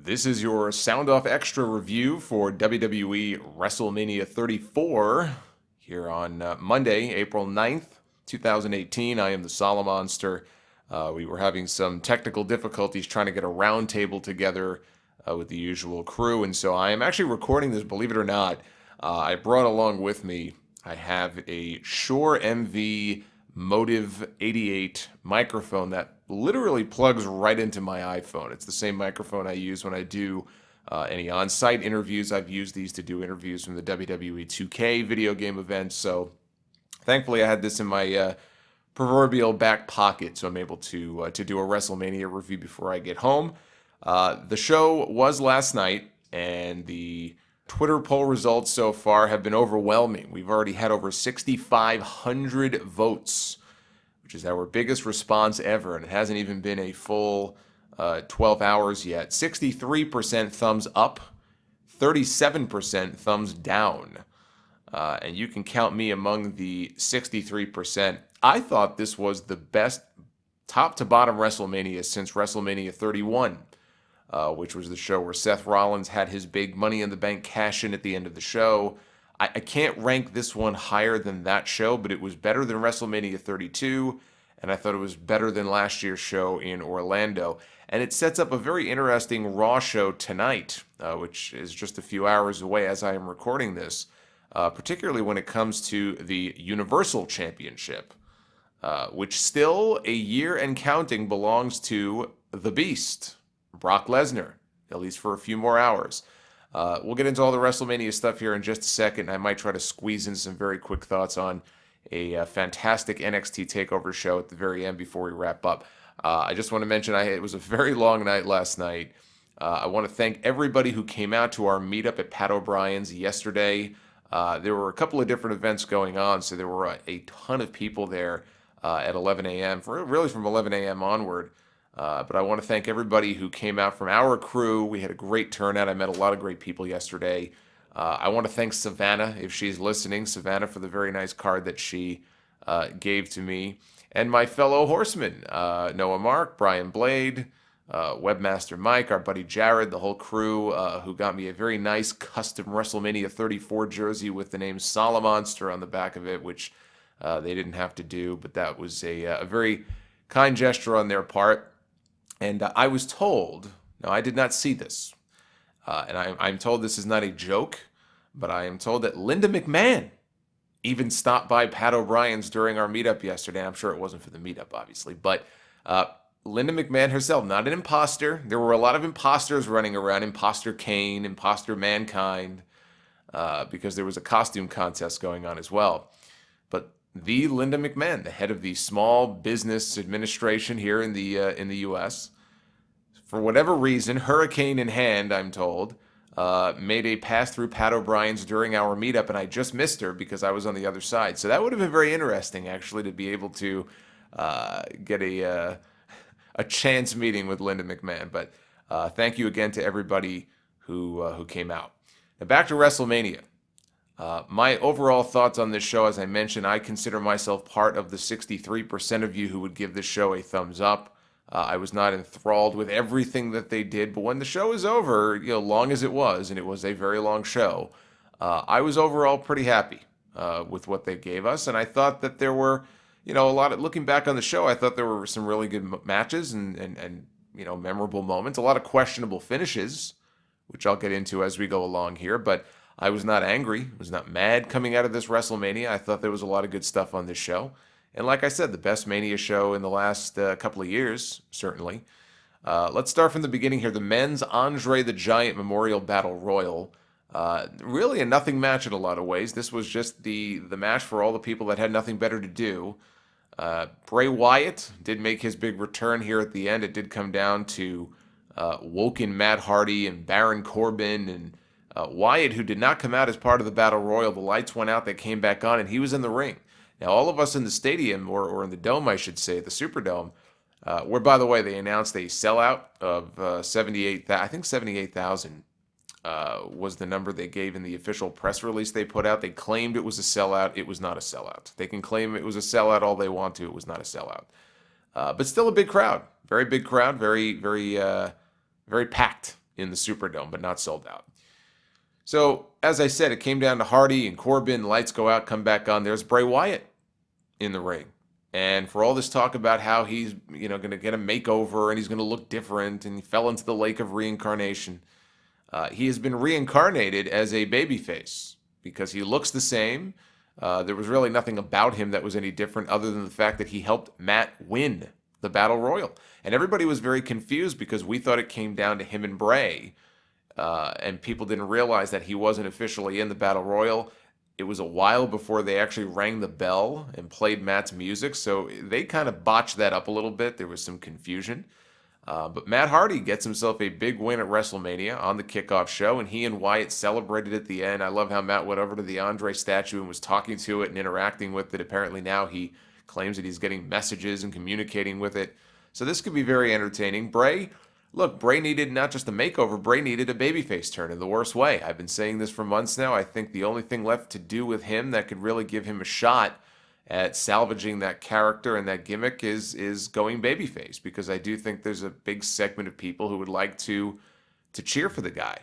This is your Sound Off Extra review for WWE Wrestlemania 34 here on Monday, April 9th, 2018. I am the Solomonster. We were having some technical difficulties trying to get a round table together with the usual crew, and so I am actually recording this, believe it or not. I brought along with me, I have a Shure MV Motive 88 microphone that literally plugs right into my iPhone. It's the same microphone I use when I do any on-site interviews. I've used these to do interviews from the WWE 2K video game events. So thankfully I had this in my proverbial back pocket, so I'm able to do a WrestleMania review before I get home. The show was last night, and the Twitter poll results so far have been overwhelming. We've already had over 6,500 votes, which is our biggest response ever, and it hasn't even been a full 12 hours yet. 63% thumbs up, 37% thumbs down, and you can count me among the 63%. I thought this was the best top to bottom WrestleMania since WrestleMania 31. Which was the show where Seth Rollins had his big Money in the Bank cash-in at the end of the show. I can't rank this one higher than that show, but it was better than WrestleMania 32, and I thought it was better than last year's show in Orlando. And it sets up a very interesting Raw show tonight, which is just a few hours away as I am recording this, particularly when it comes to the Universal Championship, which still, a year and counting, belongs to the Beast, Brock Lesnar, at least for a few more hours. We'll get into all the WrestleMania stuff here in just a second. I might try to squeeze in some very quick thoughts on a fantastic NXT TakeOver show at the very end before we wrap up. I just want to mention it was a very long night last night. I want to thank everybody who came out to our meetup at Pat O'Brien's yesterday. There were a couple of different events going on, so there were a ton of people there at 11 a.m., really from 11 a.m. onward. But I want to thank everybody who came out from our crew. We had a great turnout. I met a lot of great people yesterday. I want to thank Savannah, if she's listening, Savannah, for the very nice card that she gave to me. And my fellow horsemen, Noah Mark, Brian Blade, Webmaster Mike, our buddy Jared, the whole crew who got me a very nice custom WrestleMania 34 jersey with the name Solomonster on the back of it, which they didn't have to do. But that was a very kind gesture on their part. And I was told, now I did not see this, and I'm told this is not a joke, but I am told that Linda McMahon even stopped by Pat O'Brien's during our meetup yesterday. I'm sure it wasn't for the meetup, obviously, but Linda McMahon herself, not an imposter. There were a lot of imposters running around, Imposter Kane, Imposter Mankind, because there was a costume contest going on as well. But the Linda McMahon, the head of the Small Business Administration here in the U.S., for whatever reason, hurricane in hand, I'm told, made a pass through Pat O'Brien's during our meetup, and I just missed her because I was on the other side. So that would have been very interesting, actually, to be able to get a chance meeting with Linda McMahon. But thank you again to everybody who came out. Now back to WrestleMania. My overall thoughts on this show, as I mentioned, I consider myself part of the 63% of you who would give this show a thumbs up. I was not enthralled with everything that they did, but when the show is over, long as it was, and it was a very long show, I was overall pretty happy with what they gave us, and I thought that there were, a lot of, looking back on the show, I thought there were some really good matches and memorable moments, a lot of questionable finishes, which I'll get into as we go along here, but I was not angry, was not mad coming out of this WrestleMania. I thought there was a lot of good stuff on this show. And like I said, the best Mania show in the last couple of years, certainly. Let's start from the beginning here. The men's Andre the Giant Memorial Battle Royal. Really a nothing match in a lot of ways. This was just the match for all the people that had nothing better to do. Bray Wyatt did make his big return here at the end. It did come down to Woken Matt Hardy and Baron Corbin and Wyatt, who did not come out as part of the Battle Royal. The lights went out, they came back on, and he was in the ring. Now, all of us in the stadium, or in the Dome, I should say, the Superdome, where, by the way, they announced a sellout of 78,000 was the number they gave in the official press release they put out. They claimed it was a sellout. It was not a sellout. They can claim it was a sellout all they want to. It was not a sellout. But still a big crowd. Very big crowd. Very, very, very packed in the Superdome, but not sold out. So, as I said, it came down to Hardy and Corbin. Lights go out, come back on. There's Bray Wyatt in the ring. And for all this talk about how he's, going to get a makeover and he's going to look different and he fell into the lake of reincarnation, he has been reincarnated as a babyface because he looks the same. There was really nothing about him that was any different other than the fact that he helped Matt win the Battle Royal. And everybody was very confused because we thought it came down to him and Bray. And people didn't realize that he wasn't officially in the Battle Royal. It was a while before they actually rang the bell and played Matt's music, so they kind of botched that up a little bit. There was some confusion. But Matt Hardy gets himself a big win at WrestleMania on the kickoff show, and he and Wyatt celebrated at the end. I love how Matt went over to the Andre statue and was talking to it and interacting with it. Apparently now he claims that he's getting messages and communicating with it. So this could be very entertaining. Bray needed not just a makeover, Bray needed a babyface turn in the worst way. I've been saying this for months now. I think the only thing left to do with him that could really give him a shot at salvaging that character and that gimmick is going babyface, because I do think there's a big segment of people who would like to cheer for the guy.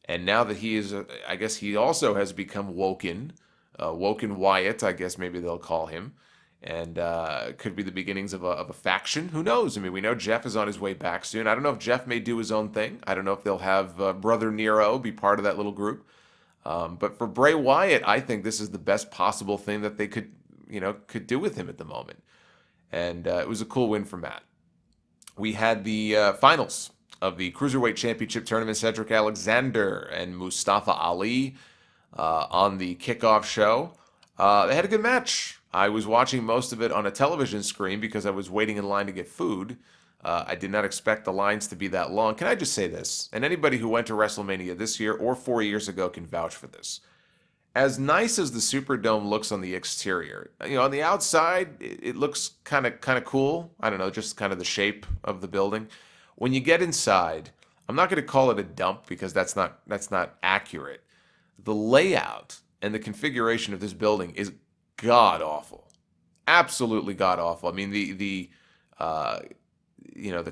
And now that he is, I guess he also has become Woken Wyatt, I guess maybe they'll call him. And could be the beginnings of a faction. Who knows? I mean, we know Jeff is on his way back soon. I don't know if Jeff may do his own thing. I don't know if they'll have Brother Nero be part of that little group. But for Bray Wyatt, I think this is the best possible thing that they could do with him at the moment. And it was a cool win for Matt. We had the finals of the Cruiserweight Championship tournament. Cedric Alexander and Mustafa Ali on the kickoff show. They had a good match. I was watching most of it on a television screen because I was waiting in line to get food. I did not expect the lines to be that long. Can I just say this? And anybody who went to WrestleMania this year or 4 years ago can vouch for this. As nice as the Superdome looks on the exterior, on the outside, it looks kind of cool. I don't know, just kind of the shape of the building. When you get inside, I'm not going to call it a dump because that's not accurate. The layout and the configuration of this building is god awful, absolutely god awful. I mean, the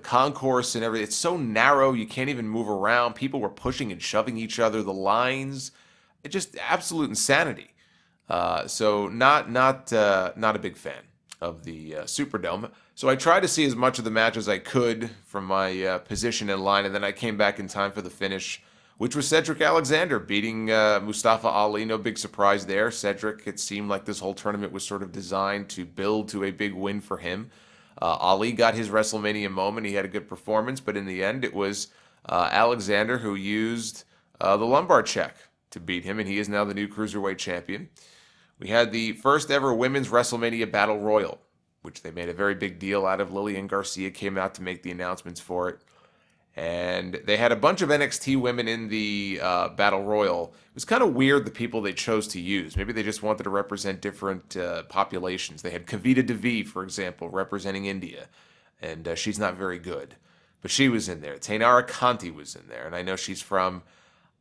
concourse and everything, it's so narrow you can't even move around. People were pushing and shoving each other. The lines, it's just absolute insanity. So not a big fan of the Superdome. So I tried to see as much of the match as I could from my position in line, and then I came back in time for the finish, which was Cedric Alexander beating Mustafa Ali. No big surprise there. Cedric, it seemed like this whole tournament was sort of designed to build to a big win for him. Ali got his WrestleMania moment. He had a good performance, but in the end, it was Alexander who used the lumbar check to beat him, and he is now the new Cruiserweight champion. We had the first ever Women's WrestleMania Battle Royal, which they made a very big deal out of. Lillian Garcia came out to make the announcements for it. And they had a bunch of NXT women in the Battle Royal. It was kind of weird the people they chose to use. Maybe they just wanted to represent different populations. They had Kavita Devi, for example, representing India. And she's not very good. But she was in there. Tainara Conti was in there. And I know she's from,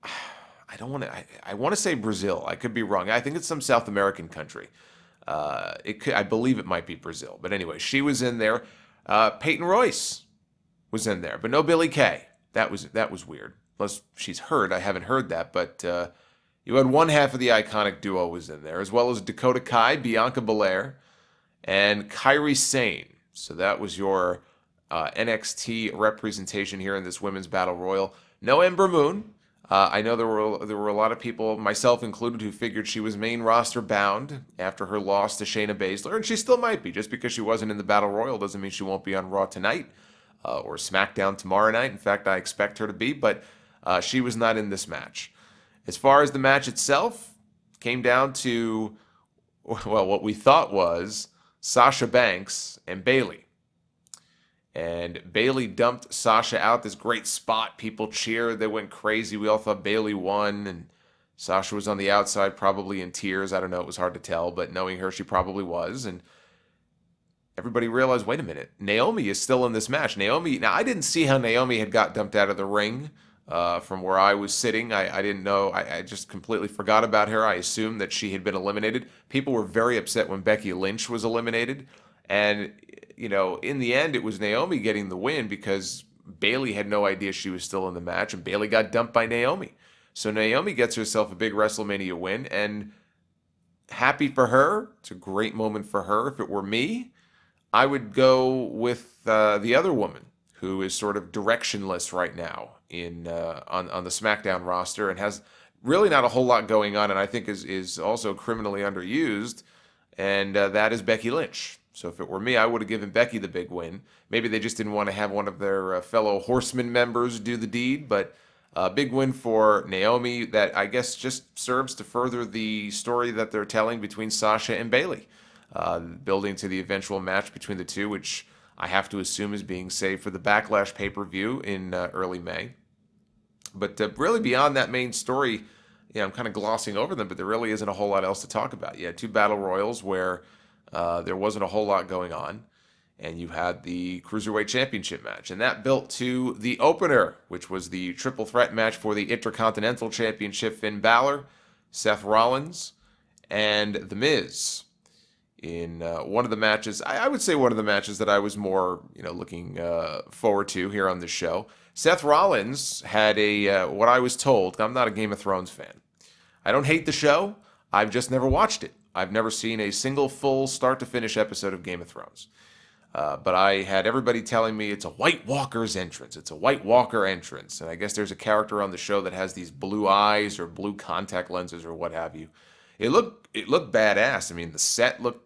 I want to say Brazil. I could be wrong. I think it's some South American country. I believe it might be Brazil. But anyway, she was in there. Peyton Royce was in there, but no Billie Kay. That was weird. Unless she's hurt, I haven't heard that. But you had one half of the iconic duo was in there, as well as Dakota Kai, Bianca Belair, and Kairi Sane. So that was your NXT representation here in this Women's Battle Royal. No Ember Moon. I know there were a lot of people, myself included, who figured she was main roster bound after her loss to Shayna Baszler, and she still might be. Just because she wasn't in the Battle Royal doesn't mean she won't be on Raw tonight. Or SmackDown tomorrow night. In fact, I expect her to be, but she was not in this match. As far as the match itself, came down to, well, what we thought was Sasha Banks and Bayley. And Bayley dumped Sasha out, this great spot. People cheered. They went crazy. We all thought Bayley won, and Sasha was on the outside, probably in tears. I don't know. It was hard to tell, but knowing her, she probably was. And everybody realized, wait a minute, Naomi is still in this match. Now I didn't see how Naomi had got dumped out of the ring from where I was sitting. I didn't know. I just completely forgot about her. I assumed that she had been eliminated. People were very upset when Becky Lynch was eliminated. And, in the end, it was Naomi getting the win because Bayley had no idea she was still in the match, and Bayley got dumped by Naomi. So Naomi gets herself a big WrestleMania win, and happy for her. It's a great moment for her. If it were me, I would go with the other woman who is sort of directionless right now on the SmackDown roster and has really not a whole lot going on, and I think is also criminally underused, and that is Becky Lynch. So if it were me, I would have given Becky the big win. Maybe they just didn't want to have one of their fellow Horseman members do the deed, but a big win for Naomi that I guess just serves to further the story that they're telling between Sasha and Bayley, building to the eventual match between the two, which I have to assume is being saved for the Backlash pay-per-view in early May. But really beyond that main story, I'm kind of glossing over them, but there really isn't a whole lot else to talk about. You had two battle royals where there wasn't a whole lot going on, and you had the Cruiserweight Championship match, and that built to the opener, which was the triple threat match for the Intercontinental Championship. Finn Balor, Seth Rollins, and The Miz. In one of the matches, I would say one of the matches that I was more, looking forward to here on this show. Seth Rollins had what I was told, I'm not a Game of Thrones fan. I don't hate the show, I've just never watched it. I've never seen a single full start-to-finish episode of Game of Thrones. But I had everybody telling me it's a White Walker's entrance. It's a White Walker entrance. And I guess there's a character on the show that has these blue eyes or blue contact lenses or what have you. It looked badass. I mean, the set looked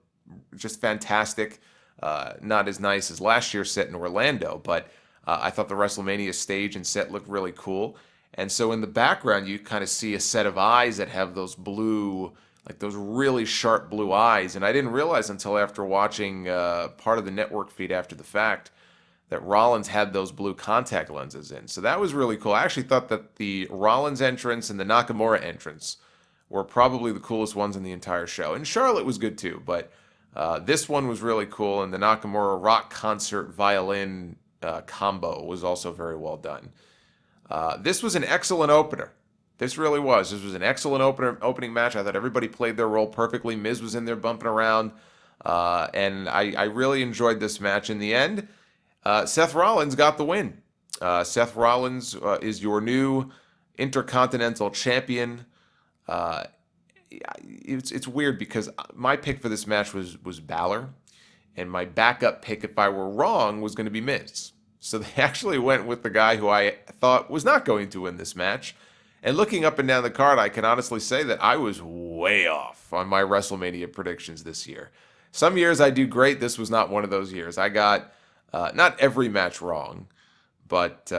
just fantastic. Not as nice as last year's set in Orlando, but I thought the WrestleMania stage and set looked really cool. And so in the background, you kind of see a set of eyes that have those blue, like those really sharp blue eyes. And I didn't realize until after watching part of the network feed after the fact that Rollins had those blue contact lenses in. So that was really cool. I actually thought that the Rollins entrance and the Nakamura entrance were probably the coolest ones in the entire show. And Charlotte was good too, but this one was really cool. And the Nakamura rock concert violin combo was also very well done. This was an excellent opener. This really was. This was an excellent opening match. I thought everybody played their role perfectly. Miz was in there bumping around. And I really enjoyed this match. In the end, Seth Rollins got the win. Seth Rollins is your new Intercontinental Champion. It's weird because my pick for this match was Balor. And my backup pick, if I were wrong, was going to be Miz. So they actually went with the guy who I thought was not going to win this match. And looking up and down the card, I can honestly say that I was way off on my WrestleMania predictions this year. Some years I do great. This was not one of those years. I got not every match wrong, but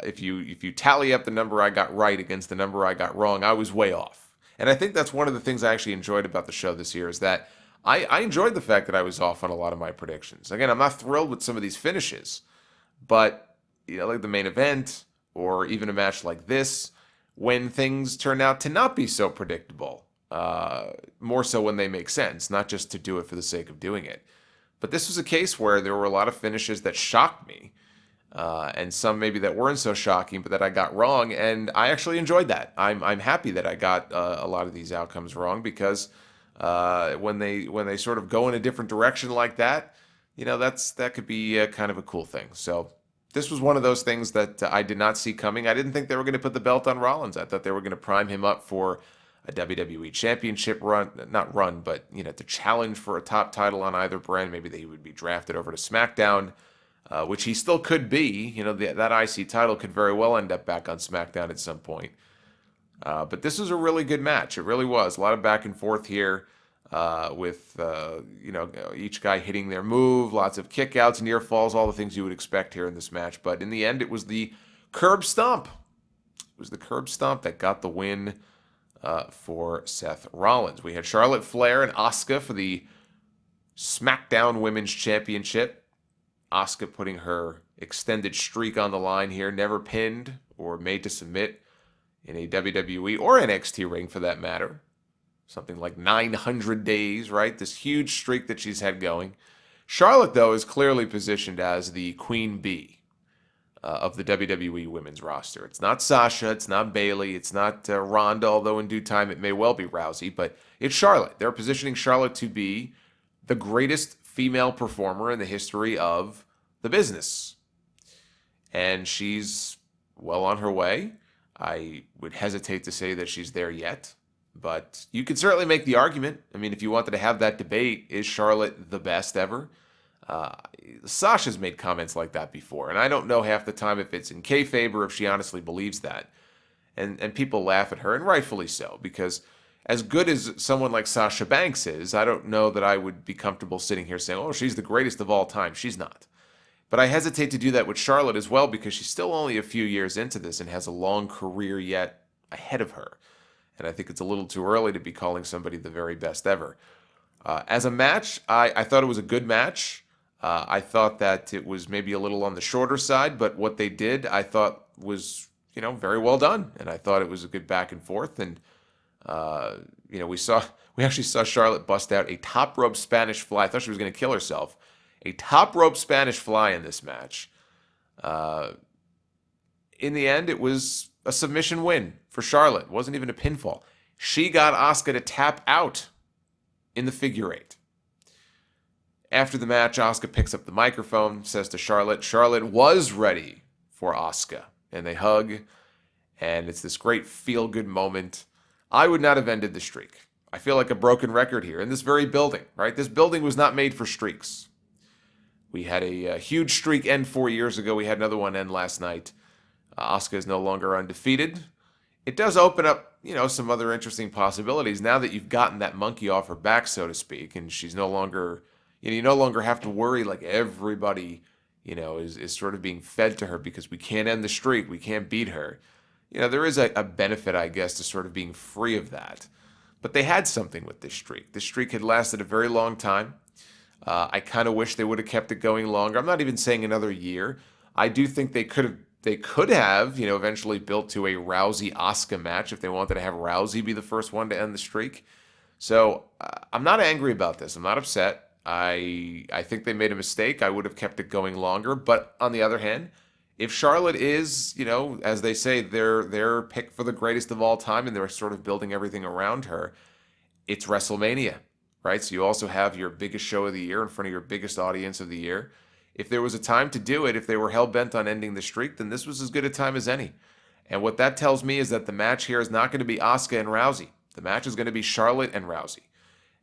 if you tally up the number I got right against the number I got wrong, I was way off. And I think that's one of the things I actually enjoyed about the show this year is that I enjoyed the fact that I was off on a lot of my predictions. Again, I'm not thrilled with some of these finishes, but like the main event or even a match like this, when things turn out to not be so predictable, more so when they make sense, not just to do it for the sake of doing it. But this was a case where there were a lot of finishes that shocked me, and some maybe that weren't so shocking, but that I got wrong, and I actually enjoyed that. I'm happy that I got a lot of these outcomes wrong because when they sort of go in a different direction like that, that could be kind of a cool thing. So this was one of those things that I did not see coming. I didn't think they were going to put the belt on Rollins. I thought they were going to prime him up for a WWE Championship run, not run, but to challenge for a top title on either brand. Maybe they would be drafted over to SmackDown, which he still could be. That IC title could very well end up back on SmackDown at some point. But this was a really good match. It really was. A lot of back and forth here with each guy hitting their move, lots of kickouts, near falls, all the things you would expect here in this match. But in the end, it was the curb stomp. It was the curb stomp that got the win for Seth Rollins. We had Charlotte Flair and Asuka for the SmackDown Women's Championship. Asuka putting her extended streak on the line here, never pinned or made to submit in a WWE or NXT ring for that matter. Something like 900 days, right? This huge streak that she's had going. Charlotte, though, is clearly positioned as the queen bee of the WWE women's roster. It's not Sasha, it's not Bayley, it's not Ronda, although in due time it may well be Rousey, but it's Charlotte. They're positioning Charlotte to be the greatest female performer in the history of the business. and she's well on her way. I would hesitate to say that she's there yet, but you could certainly make the argument. I mean, if you wanted to have that debate, is Charlotte the best ever? Uh, Sasha's made comments like that before, and I don't know half the time if it's in kayfabe or if she honestly believes that. And people laugh at her, and rightfully so, because as good as someone like Sasha Banks is, I don't know that I would be comfortable sitting here saying, oh, she's the greatest of all time. She's not. But I hesitate to do that with Charlotte as well because she's still only a few years into this and has a long career yet ahead of her. And I think it's a little too early to be calling somebody the very best ever. As a match, I thought it was a good match. I thought that it was maybe a little on the shorter side, but what they did I thought was, very well done. And I thought it was a good back and forth. And, we actually saw Charlotte bust out a top rope Spanish fly. I thought she was going to kill herself. A top rope Spanish fly in this match. In the end, it was a submission win for Charlotte. It wasn't even a pinfall. She got Asuka to tap out in the figure eight. After the match, Asuka picks up the microphone, says to Charlotte was ready for Asuka. And they hug, and it's this great feel-good moment. I would not have ended the streak. I feel like a broken record here in this very building, right? This building was not made for streaks. We had a huge streak end 4 years ago. We had another one end last night. Asuka is no longer undefeated. It does open up, some other interesting possibilities now that you've gotten that monkey off her back, so to speak, and she's no longer, you no longer have to worry like everybody, is sort of being fed to her because we can't end the streak. We can't beat her. There is a benefit, I guess, to sort of being free of that. But they had something with this streak. This streak had lasted a very long time. I kind of wish they would have kept it going longer. I'm not even saying another year. I do think they could have, eventually built to a Rousey-Asuka match if they wanted to have Rousey be the first one to end the streak. So I'm not angry about this. I'm not upset. I think they made a mistake. I would have kept it going longer. But on the other hand, if Charlotte is, as they say, their pick for the greatest of all time and they're sort of building everything around her, it's WrestleMania. Right? So you also have your biggest show of the year in front of your biggest audience of the year. If there was a time to do it, if they were hell-bent on ending the streak, then this was as good a time as any. And what that tells me is that the match here is not going to be Asuka and Rousey. The match is going to be Charlotte and Rousey.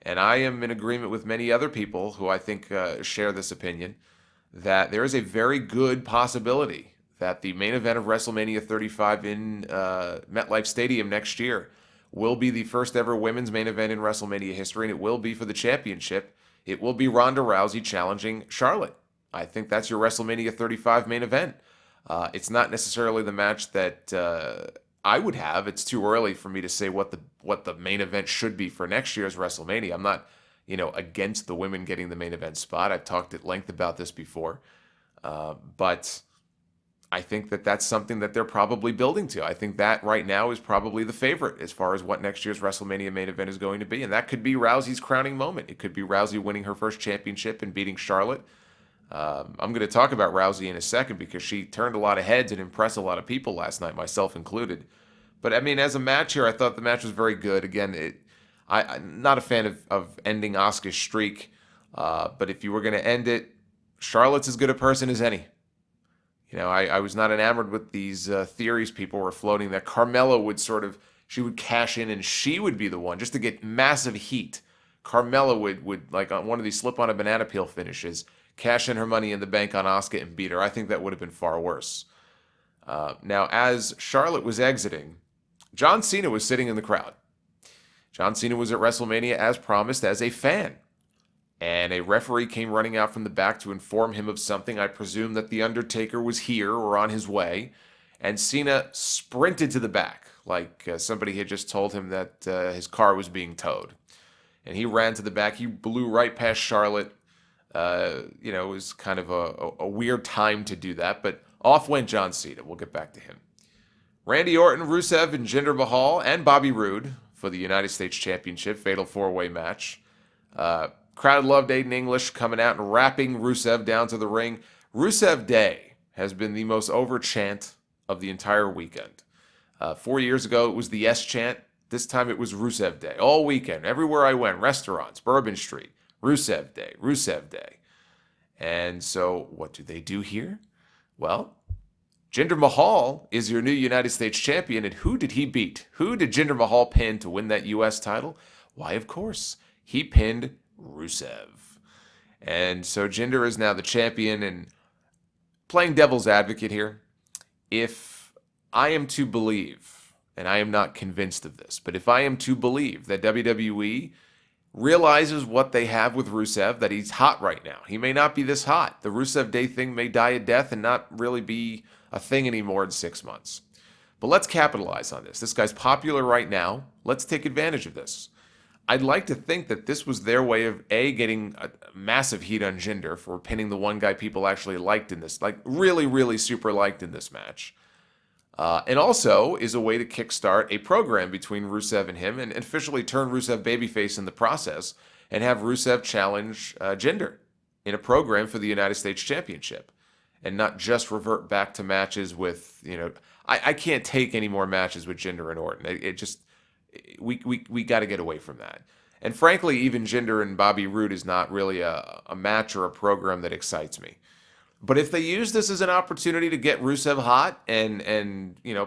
And I am in agreement with many other people who I think share this opinion, that there is a very good possibility that the main event of WrestleMania 35 in MetLife Stadium next year will be the first ever women's main event in WrestleMania history, and it will be for the championship. It will be Ronda Rousey challenging Charlotte. I think that's your WrestleMania 35 main event. It's not necessarily the match that I would have. It's too early for me to say what the main event should be for next year's WrestleMania. I'm not, against the women getting the main event spot. I've talked at length about this before. But I think that that's something that they're probably building to. I think that right now is probably the favorite as far as what next year's WrestleMania main event is going to be. And that could be Rousey's crowning moment. It could be Rousey winning her first championship and beating Charlotte. I'm going to talk about Rousey in a second because she turned a lot of heads and impressed a lot of people last night, myself included. But I mean, as a match here, I thought the match was very good. Again, I'm not a fan of ending Asuka's streak. But if you were going to end it, Charlotte's as good a person as any. I was not enamored with these theories people were floating that Carmella she would cash in and she would be the one just to get massive heat. Carmella would like on one of these slip on a banana peel finishes, cash in her money in the bank on Asuka and beat her. I think that would have been far worse. Now, as Charlotte was exiting, John Cena was sitting in the crowd. John Cena was at WrestleMania as promised as a fan. And a referee came running out from the back to inform him of something. I presume that the Undertaker was here or on his way. And Cena sprinted to the back like somebody had just told him that his car was being towed. And he ran to the back. He blew right past Charlotte. It was kind of a weird time to do that. But off went John Cena. We'll get back to him. Randy Orton, Rusev, and Jinder Mahal and Bobby Roode for the United States Championship Fatal 4-Way match. Crowd loved Aiden English coming out and rapping Rusev down to the ring. Rusev Day has been the most over chant of the entire weekend. 4 years ago, it was the Yes chant. This time it was Rusev Day. All weekend, everywhere I went, restaurants, Bourbon Street, Rusev Day, Rusev Day. And so what do they do here? Well, Jinder Mahal is your new United States champion, and who did he beat? Who did Jinder Mahal pin to win that U.S. title? Why, of course, he pinned Rusev. And so Jinder is now the champion, and playing devil's advocate here, if I am to believe, and I am not convinced of this, but if I am to believe that WWE realizes what they have with Rusev, that he's hot right now. He may not be this hot. The Rusev Day thing may die a death and not really be a thing anymore in 6 months. But let's capitalize on this. This guy's popular right now. Let's take advantage of this. I'd like to think that this was their way of, A, getting a massive heat on Jinder for pinning the one guy people actually liked in this, like really, really super liked in this match. And also is a way to kickstart a program between Rusev and him and officially turn Rusev babyface in the process and have Rusev challenge Jinder in a program for the United States Championship and not just revert back to matches with, I can't take any more matches with Jinder and Orton. We got to get away from that. And frankly, even Jinder and Bobby Roode is not really a match or a program that excites me. But if they use this as an opportunity to get Rusev hot and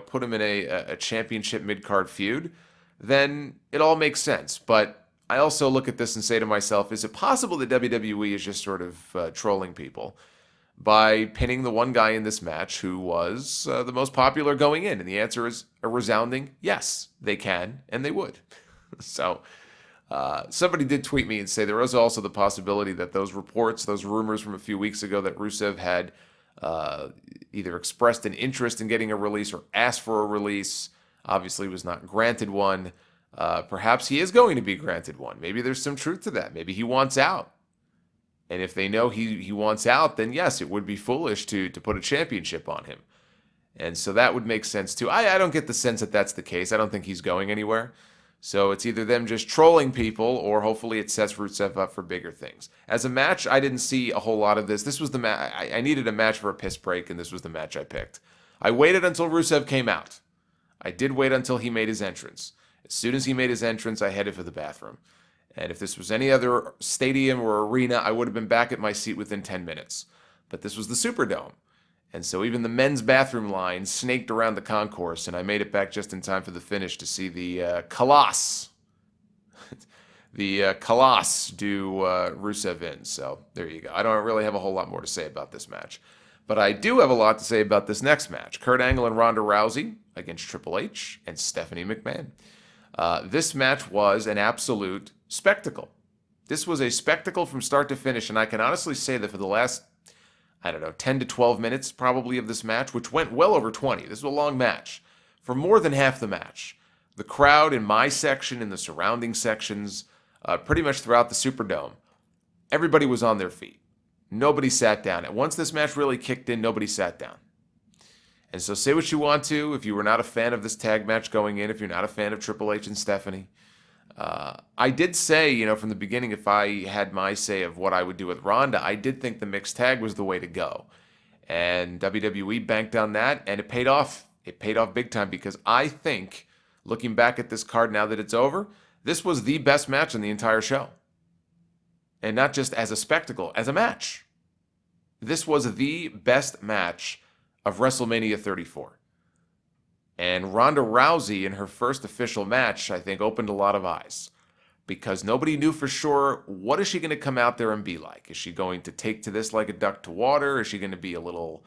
put him in a championship mid-card feud, then it all makes sense. But I also look at this and say to myself, is it possible that WWE is just sort of trolling people by pinning the one guy in this match who was the most popular going in? And the answer is a resounding yes, they can and they would. So somebody did tweet me and say there was also the possibility that those reports, those rumors from a few weeks ago that Rusev had either expressed an interest in getting a release or asked for a release, obviously was not granted one. Perhaps he is going to be granted one. Maybe there's some truth to that. Maybe he wants out. And if they know he wants out, then yes, it would be foolish to put a championship on him. And so that would make sense too. I don't get the sense that that's the case. I don't think he's going anywhere. So it's either them just trolling people or hopefully it sets Rusev up for bigger things. As a match, I didn't see a whole lot of this. This was the match. I needed a match for a piss break, and this was the match I picked. I waited until Rusev came out. I did wait until he made his entrance. As soon as he made his entrance, I headed for the bathroom. And if this was any other stadium or arena, I would have been back at my seat within 10 minutes. But this was the Superdome. And so even the men's bathroom line snaked around the concourse, and I made it back just in time for the finish to see the Colossus. The Colossus do Rusev in. So there you go. I don't really have a whole lot more to say about this match. But I do have a lot to say about this next match. Kurt Angle and Ronda Rousey against Triple H and Stephanie McMahon. This match was an absolute spectacle. This was a spectacle from start to finish, and I can honestly say that for the last 10 to 12 minutes probably of this match, which went well over 20. This was a long match. For more than half the match, the crowd in my section, in the surrounding sections, pretty much throughout the Superdome, everybody was on their feet. Nobody sat down. And once this match really kicked in, nobody sat down. And so say what you want to, if you were not a fan of this tag match going in, if you're not a fan of Triple H and Stephanie. I did say, from the beginning, if I had my say of what I would do with Ronda, I did think the mixed tag was the way to go. And WWE banked on that, and it paid off. It paid off big time because I think, looking back at this card now that it's over, this was the best match in the entire show. And not just as a spectacle, as a match. This was the best match of WrestleMania 34. And Ronda Rousey, in her first official match, I think opened a lot of eyes. Because nobody knew for sure, what is she going to come out there and be like? Is she going to take to this like a duck to water? Is she going to be a little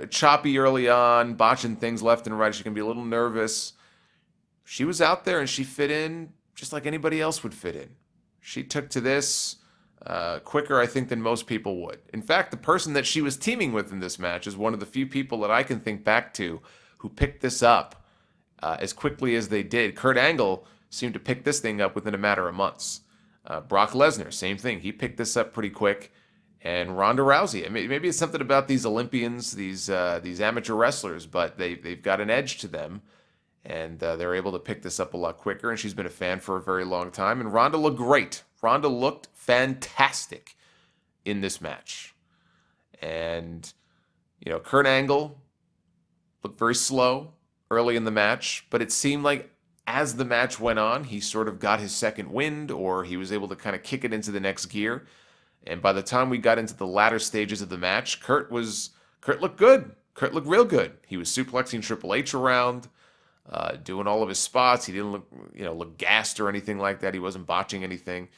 choppy early on, botching things left and right? Is she going to be a little nervous? She was out there and she fit in just like anybody else would fit in. She took to this quicker, I think, than most people would. In fact, the person that she was teaming with in this match is one of the few people that I can think back to who picked this up as quickly as they did. Kurt Angle seemed to pick this thing up within a matter of months. Brock Lesnar, same thing. He picked this up pretty quick. And Ronda Rousey, maybe it's something about these Olympians, these amateur wrestlers, but they've got an edge to them. And they're able to pick this up a lot quicker. And she's been a fan for a very long time. And Ronda looked great. Ronda looked fantastic in this match. And, Kurt Angle looked very slow early in the match. But it seemed like as the match went on, he sort of got his second wind, or he was able to kind of kick it into the next gear. And by the time we got into the latter stages of the match, Kurt was Kurt looked good. Kurt looked real good. He was suplexing Triple H around, doing all of his spots. He didn't look gassed or anything like that. He wasn't botching anything.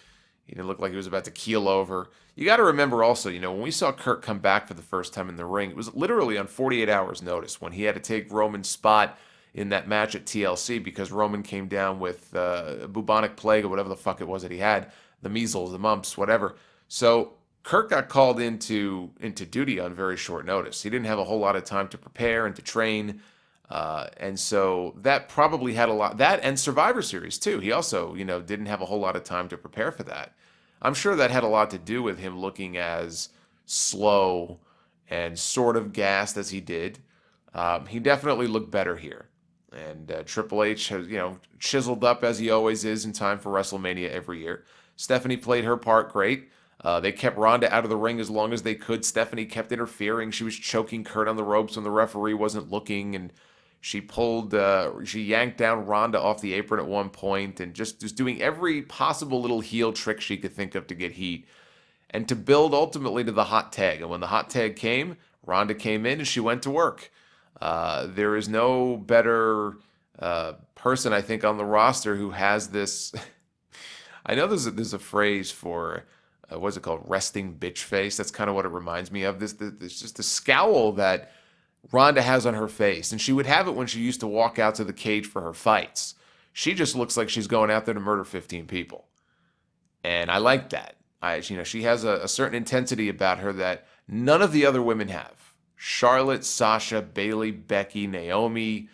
He didn't look like he was about to keel over. You got to remember also, when we saw Kurt come back for the first time in the ring, it was literally on 48 hours notice when he had to take Roman's spot in that match at TLC because Roman came down with bubonic plague or whatever the fuck it was that he had, the measles, the mumps, whatever. So Kurt got called into duty on very short notice. He didn't have a whole lot of time to prepare and to train. And so that probably had a lot, that and Survivor Series too. He also, didn't have a whole lot of time to prepare for that. I'm sure that had a lot to do with him looking as slow and sort of gassed as he did. He definitely looked better here. And Triple H has, chiseled up as he always is in time for WrestleMania every year. Stephanie played her part great. They kept Ronda out of the ring as long as they could. Stephanie kept interfering. She was choking Kurt on the ropes when the referee wasn't looking, and she yanked down Ronda off the apron at one point and just was doing every possible little heel trick she could think of to get heat and to build ultimately to the hot tag. And when the hot tag came, Ronda came in and she went to work. There is no better person, I think, on the roster who has this. I know there's a phrase for what's it called, resting bitch face. That's kind of what it reminds me of. This just the scowl that Ronda has on her face, and she would have it when she used to walk out to the cage for her fights. She just looks like she's going out there to murder 15 people, and I like that. She has a certain intensity about her that none of the other women have. Charlotte, Sasha, Bayley, Becky, Naomi,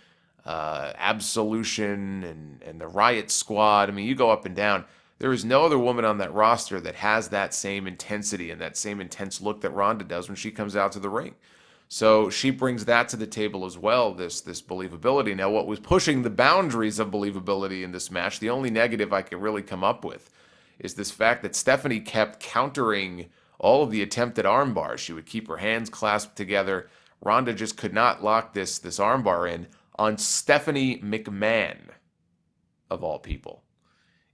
Absolution, and the Riot Squad. I mean, you go up and down. There is no other woman on that roster that has that same intensity and that same intense look that Ronda does when she comes out to the ring. So she brings that to the table as well, this believability. Now, what was pushing the boundaries of believability in this match, the only negative I could really come up with, is this fact that Stephanie kept countering all of the attempted arm bars. She would keep her hands clasped together. Ronda just could not lock this armbar in on Stephanie McMahon, of all people.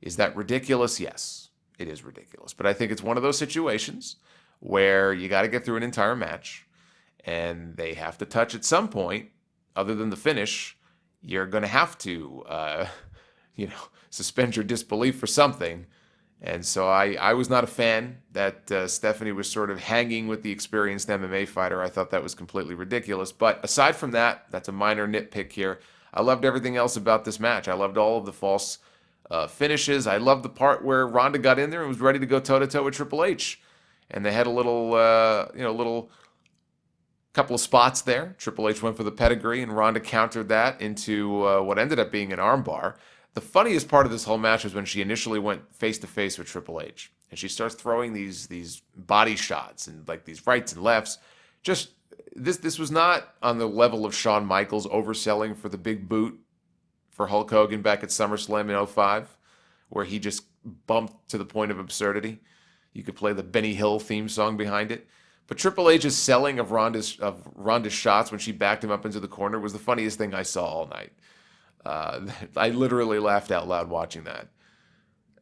Is that ridiculous? Yes, it is ridiculous. But I think it's one of those situations where you got to get through an entire match, and they have to touch at some point, other than the finish. You're going to have to, suspend your disbelief for something. And so I was not a fan that Stephanie was sort of hanging with the experienced MMA fighter. I thought that was completely ridiculous. But aside from that, that's a minor nitpick here. I loved everything else about this match. I loved all of the false finishes. I loved the part where Ronda got in there and was ready to go toe-to-toe with Triple H. And they had a little couple of spots there. Triple H went for the pedigree, and Ronda countered that into what ended up being an armbar. The funniest part of this whole match was when she initially went face-to-face with Triple H. And she starts throwing these body shots and like these rights and lefts. Just, this was not on the level of Shawn Michaels overselling for the big boot for Hulk Hogan back at SummerSlam in 2005, where he just bumped to the point of absurdity. You could play the Benny Hill theme song behind it. But Triple H's selling of Ronda's shots when she backed him up into the corner was the funniest thing I saw all night. I literally laughed out loud watching that.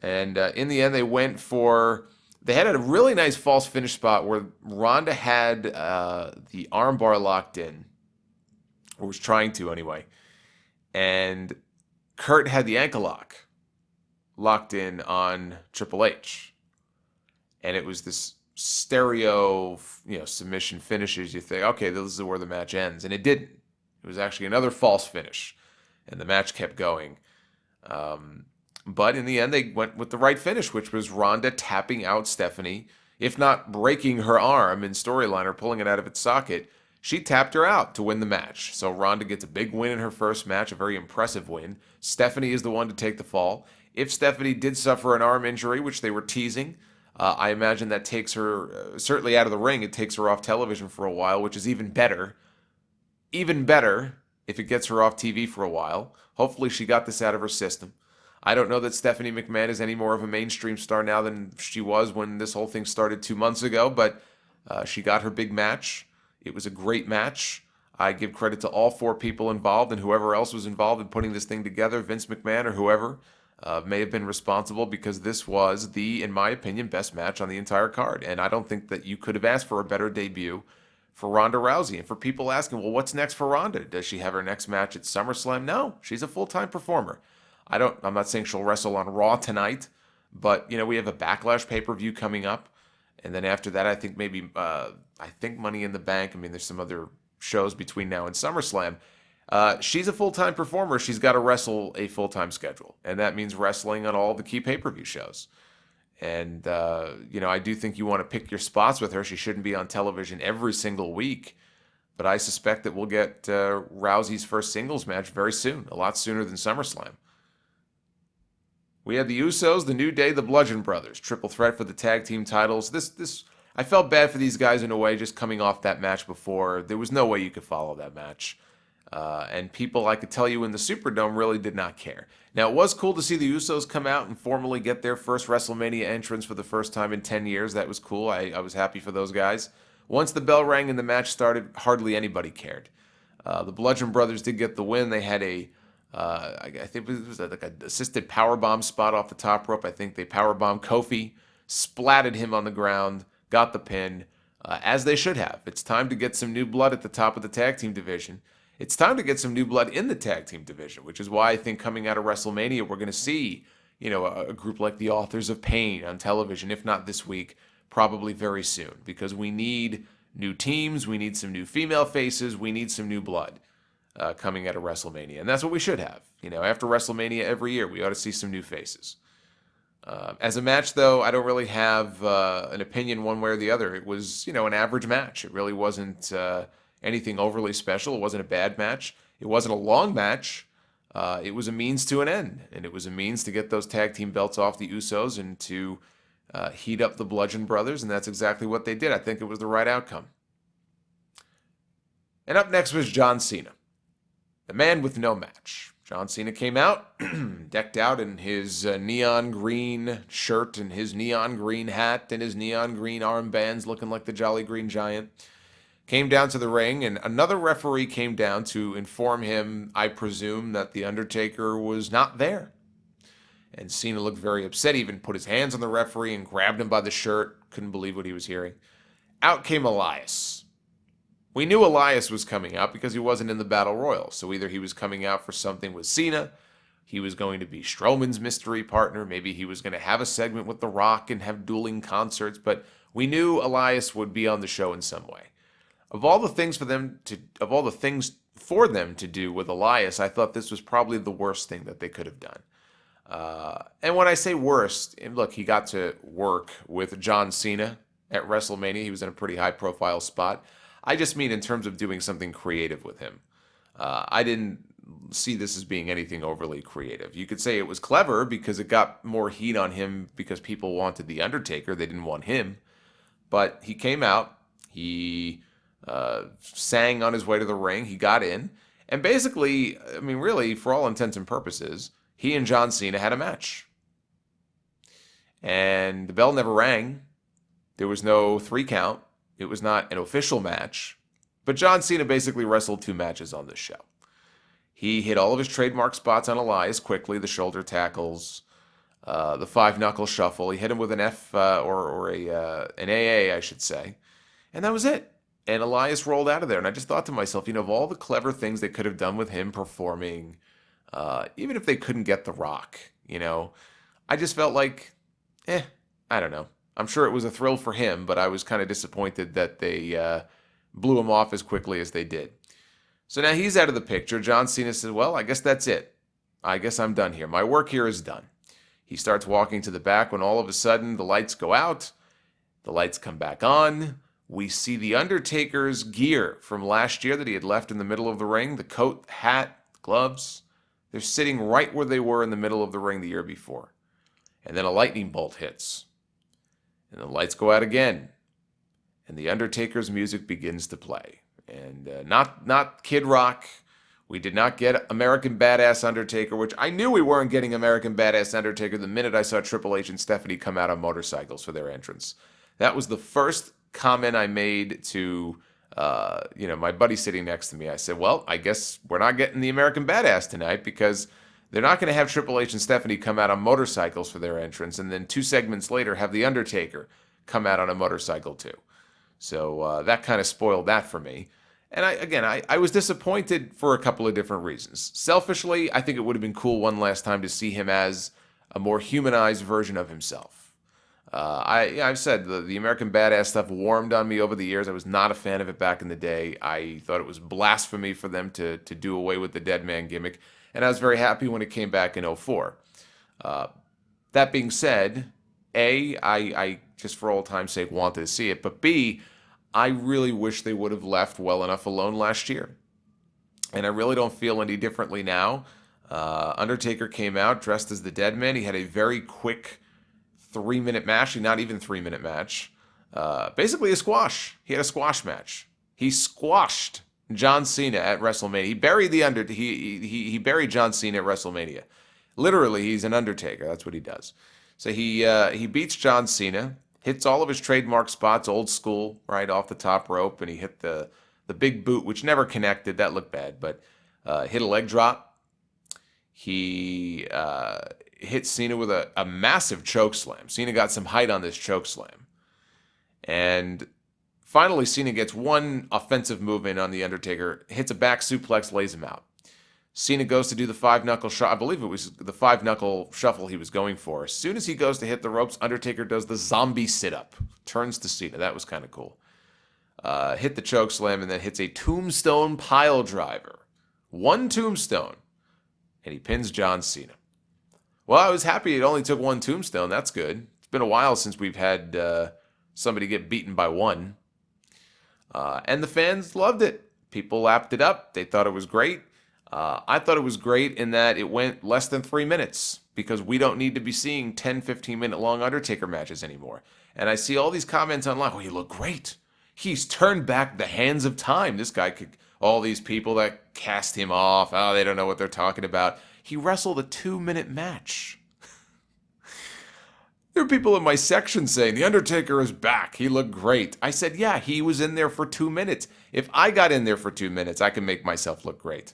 And in the end, they had a really nice false finish spot where Ronda had the armbar locked in, or was trying to anyway. And Kurt had the ankle lock locked in on Triple H. And it was this stereo, submission finishes. You think, okay, this is where the match ends. And it didn't. It was actually another false finish. And the match kept going. But in the end, they went with the right finish, which was Ronda tapping out Stephanie. If not breaking her arm in storyline or pulling it out of its socket, she tapped her out to win the match. So Ronda gets a big win in her first match, a very impressive win. Stephanie is the one to take the fall. If Stephanie did suffer an arm injury, which they were teasing, I imagine that takes her, certainly out of the ring, it takes her off television for a while, which is even better. Even better if it gets her off TV for a while. Hopefully she got this out of her system. I don't know that Stephanie McMahon is any more of a mainstream star now than she was when this whole thing started 2 months ago, but she got her big match. It was a great match. I give credit to all 4 people involved and whoever else was involved in putting this thing together, Vince McMahon or whoever, may have been responsible, because this was the, in my opinion, best match on the entire card. And I don't think that you could have asked for a better debut for Ronda Rousey. And for people asking, well, what's next for Ronda? Does she have her next match at SummerSlam? No, she's a full-time performer. I'm not saying she'll wrestle on Raw tonight, but we have a Backlash pay-per-view coming up. And then after that, I think maybe, Money in the Bank. I mean, there's some other shows between now and SummerSlam. She's a full-time performer. She's got to wrestle a full-time schedule. And that means wrestling on all the key pay-per-view shows. And, I do think you want to pick your spots with her. She shouldn't be on television every single week. But I suspect that we'll get Rousey's first singles match very soon, a lot sooner than SummerSlam. We had the Usos, the New Day, the Bludgeon Brothers, triple threat for the tag team titles. I felt bad for these guys in a way, just coming off that match before. There was no way you could follow that match. And people, I could tell you, in the Superdome really did not care. Now, it was cool to see the Usos come out and formally get their first WrestleMania entrance for the first time in 10 years. That was cool. I was happy for those guys. Once the bell rang and the match started, hardly anybody cared. The Bludgeon Brothers did get the win. They had I think it was like an assisted powerbomb spot off the top rope. I think they powerbombed Kofi, splatted him on the ground, got the pin, as they should have. It's time to get some new blood at the top of the tag team division. It's time to get some new blood in the tag team division, which is why I think coming out of WrestleMania, we're going to see, a group like the Authors of Pain on television, if not this week, probably very soon, because we need new teams, we need some new female faces, we need some new blood coming out of WrestleMania. And that's what we should have. After WrestleMania every year, we ought to see some new faces. As a match, though, I don't really have an opinion one way or the other. It was, an average match. It really wasn't anything overly special. It wasn't a bad match. It wasn't a long match. It was a means to an end. And it was a means to get those tag team belts off the Usos and to heat up the Bludgeon Brothers. And that's exactly what they did. I think it was the right outcome. And up next was John Cena, the man with no match. John Cena came out, decked out in his neon green shirt and his neon green hat and his neon green armbands, looking like the Jolly Green Giant. Came down to the ring, and another referee came down to inform him, I presume, that the Undertaker was not there. And Cena looked very upset, even put his hands on the referee and grabbed him by the shirt. Couldn't believe what he was hearing. Out came Elias. We knew Elias was coming out because he wasn't in the Battle Royal. So either he was coming out for something with Cena, he was going to be Strowman's mystery partner, maybe he was going to have a segment with The Rock and have dueling concerts, but we knew Elias would be on the show in some way. Of all the things for them to do with Elias, I thought this was probably the worst thing that they could have done. And when I say worst, look, he got to work with John Cena at WrestleMania. He was in a pretty high-profile spot. I just mean in terms of doing something creative with him. I didn't see this as being anything overly creative. You could say it was clever because it got more heat on him because people wanted The Undertaker. They didn't want him. But he came out. He sang on his way to the ring. He got in. And basically, really, for all intents and purposes, he and John Cena had a match. And the bell never rang. There was no 3 count. It was not an official match, but John Cena basically wrestled 2 matches on this show. He hit all of his trademark spots on Elias quickly, the shoulder tackles, the 5-knuckle shuffle. He hit him with an an AA, I should say, and that was it. And Elias rolled out of there, and I just thought to myself, of all the clever things they could have done with him performing, even if they couldn't get The Rock, I just felt like, I don't know. I'm sure it was a thrill for him, but I was kind of disappointed that they blew him off as quickly as they did. So now he's out of the picture. John Cena says, well, I guess that's it. I guess I'm done here. My work here is done. He starts walking to the back when all of a sudden the lights go out. The lights come back on. We see the Undertaker's gear from last year that he had left in the middle of the ring. The coat, hat, gloves. They're sitting right where they were in the middle of the ring the year before. And then a lightning bolt hits. And the lights go out again, and the Undertaker's music begins to play. And not Kid Rock. We did not get American Badass Undertaker, which I knew we weren't getting American Badass Undertaker the minute I saw Triple H and Stephanie come out on motorcycles for their entrance. That was the first comment I made to my buddy sitting next to me. I said, well, I guess we're not getting the American Badass tonight because they're not going to have Triple H and Stephanie come out on motorcycles for their entrance, and then 2 segments later have The Undertaker come out on a motorcycle too. So that kind of spoiled that for me. And I was disappointed for a couple of different reasons. Selfishly, I think it would have been cool one last time to see him as a more humanized version of himself. I've said the American Badass stuff warmed on me over the years. I was not a fan of it back in the day. I thought it was blasphemy for them to do away with the dead man gimmick. And I was very happy when it came back in '04. That being said, I just for old time's sake wanted to see it. But B, I really wish they would have left well enough alone last year. And I really don't feel any differently now. Undertaker came out dressed as the dead man. He had a very quick 3-minute match, not even 3-minute match. Basically a squash. He had a squash match. He squashed John Cena at WrestleMania. He buried he buried John Cena at WrestleMania. Literally, he's an Undertaker. That's what he does. So he beats John Cena, hits all of his trademark spots, old school, right off the top rope, and he hit the big boot, which never connected. That looked bad, but hit a leg drop. He hit Cena with a massive choke slam. Cena got some height on this choke slam. And finally, Cena gets one offensive move in on The Undertaker, hits a back suplex, lays him out. Cena goes to do the 5-knuckle shuffle. I believe it was the 5-knuckle shuffle he was going for. As soon as he goes to hit the ropes, Undertaker does the zombie sit-up. Turns to Cena. That was kind of cool. Hit the choke slam and then hits a tombstone pile driver. One tombstone. And he pins John Cena. Well, I was happy it only took one tombstone. That's good. It's been a while since we've had somebody get beaten by one. And the fans loved it. People lapped it up. They thought it was great. I thought it was great in that it went less than 3 minutes because we don't need to be seeing 10, 15-minute long Undertaker matches anymore. And I see all these comments online, oh, he looked great. He's turned back the hands of time. This guy could, all these people that cast him off, oh, they don't know what they're talking about. He wrestled a 2-minute match. There are people in my section saying, The Undertaker is back. He looked great. I said, yeah, he was in there for 2 minutes. If I got in there for 2 minutes, I can make myself look great.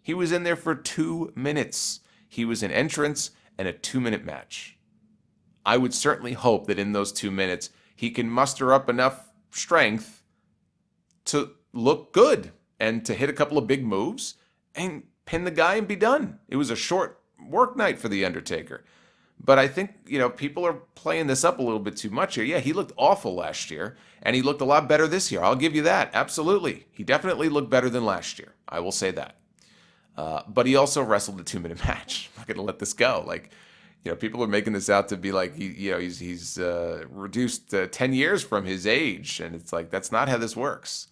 He was in there for 2 minutes. He was an entrance and a 2-minute match. I would certainly hope that in those 2 minutes, he can muster up enough strength to look good and to hit a couple of big moves and pin the guy and be done. It was a short work night for The Undertaker. But I think, people are playing this up a little bit too much here. Yeah, he looked awful last year, and he looked a lot better this year. I'll give you that. Absolutely. He definitely looked better than last year. I will say that. But he also wrestled a 2-minute match. I'm not going to let this go. People are making this out to be like he's reduced 10 years from his age, and it's like that's not how this works.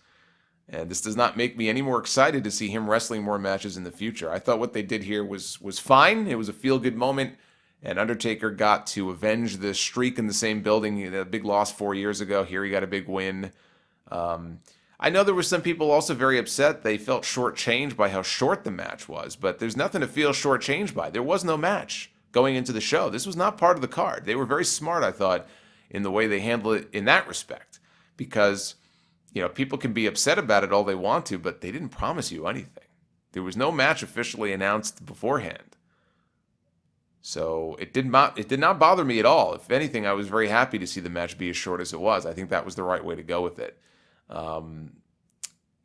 And this does not make me any more excited to see him wrestling more matches in the future. I thought what they did here was fine. It was a feel-good moment, and Undertaker got to avenge the streak in the same building. A big loss 4 years ago. Here he got a big win. I know there were some people also very upset. They felt shortchanged by how short the match was, but there's nothing to feel shortchanged by. There was no match going into the show. This was not part of the card. They were very smart, I thought, in the way they handled it in that respect, because people can be upset about it all they want to, but they didn't promise you anything. There was no match officially announced beforehand. So it did not bother me at all. If anything, I was very happy to see the match be as short as it was. I think that was the right way to go with it.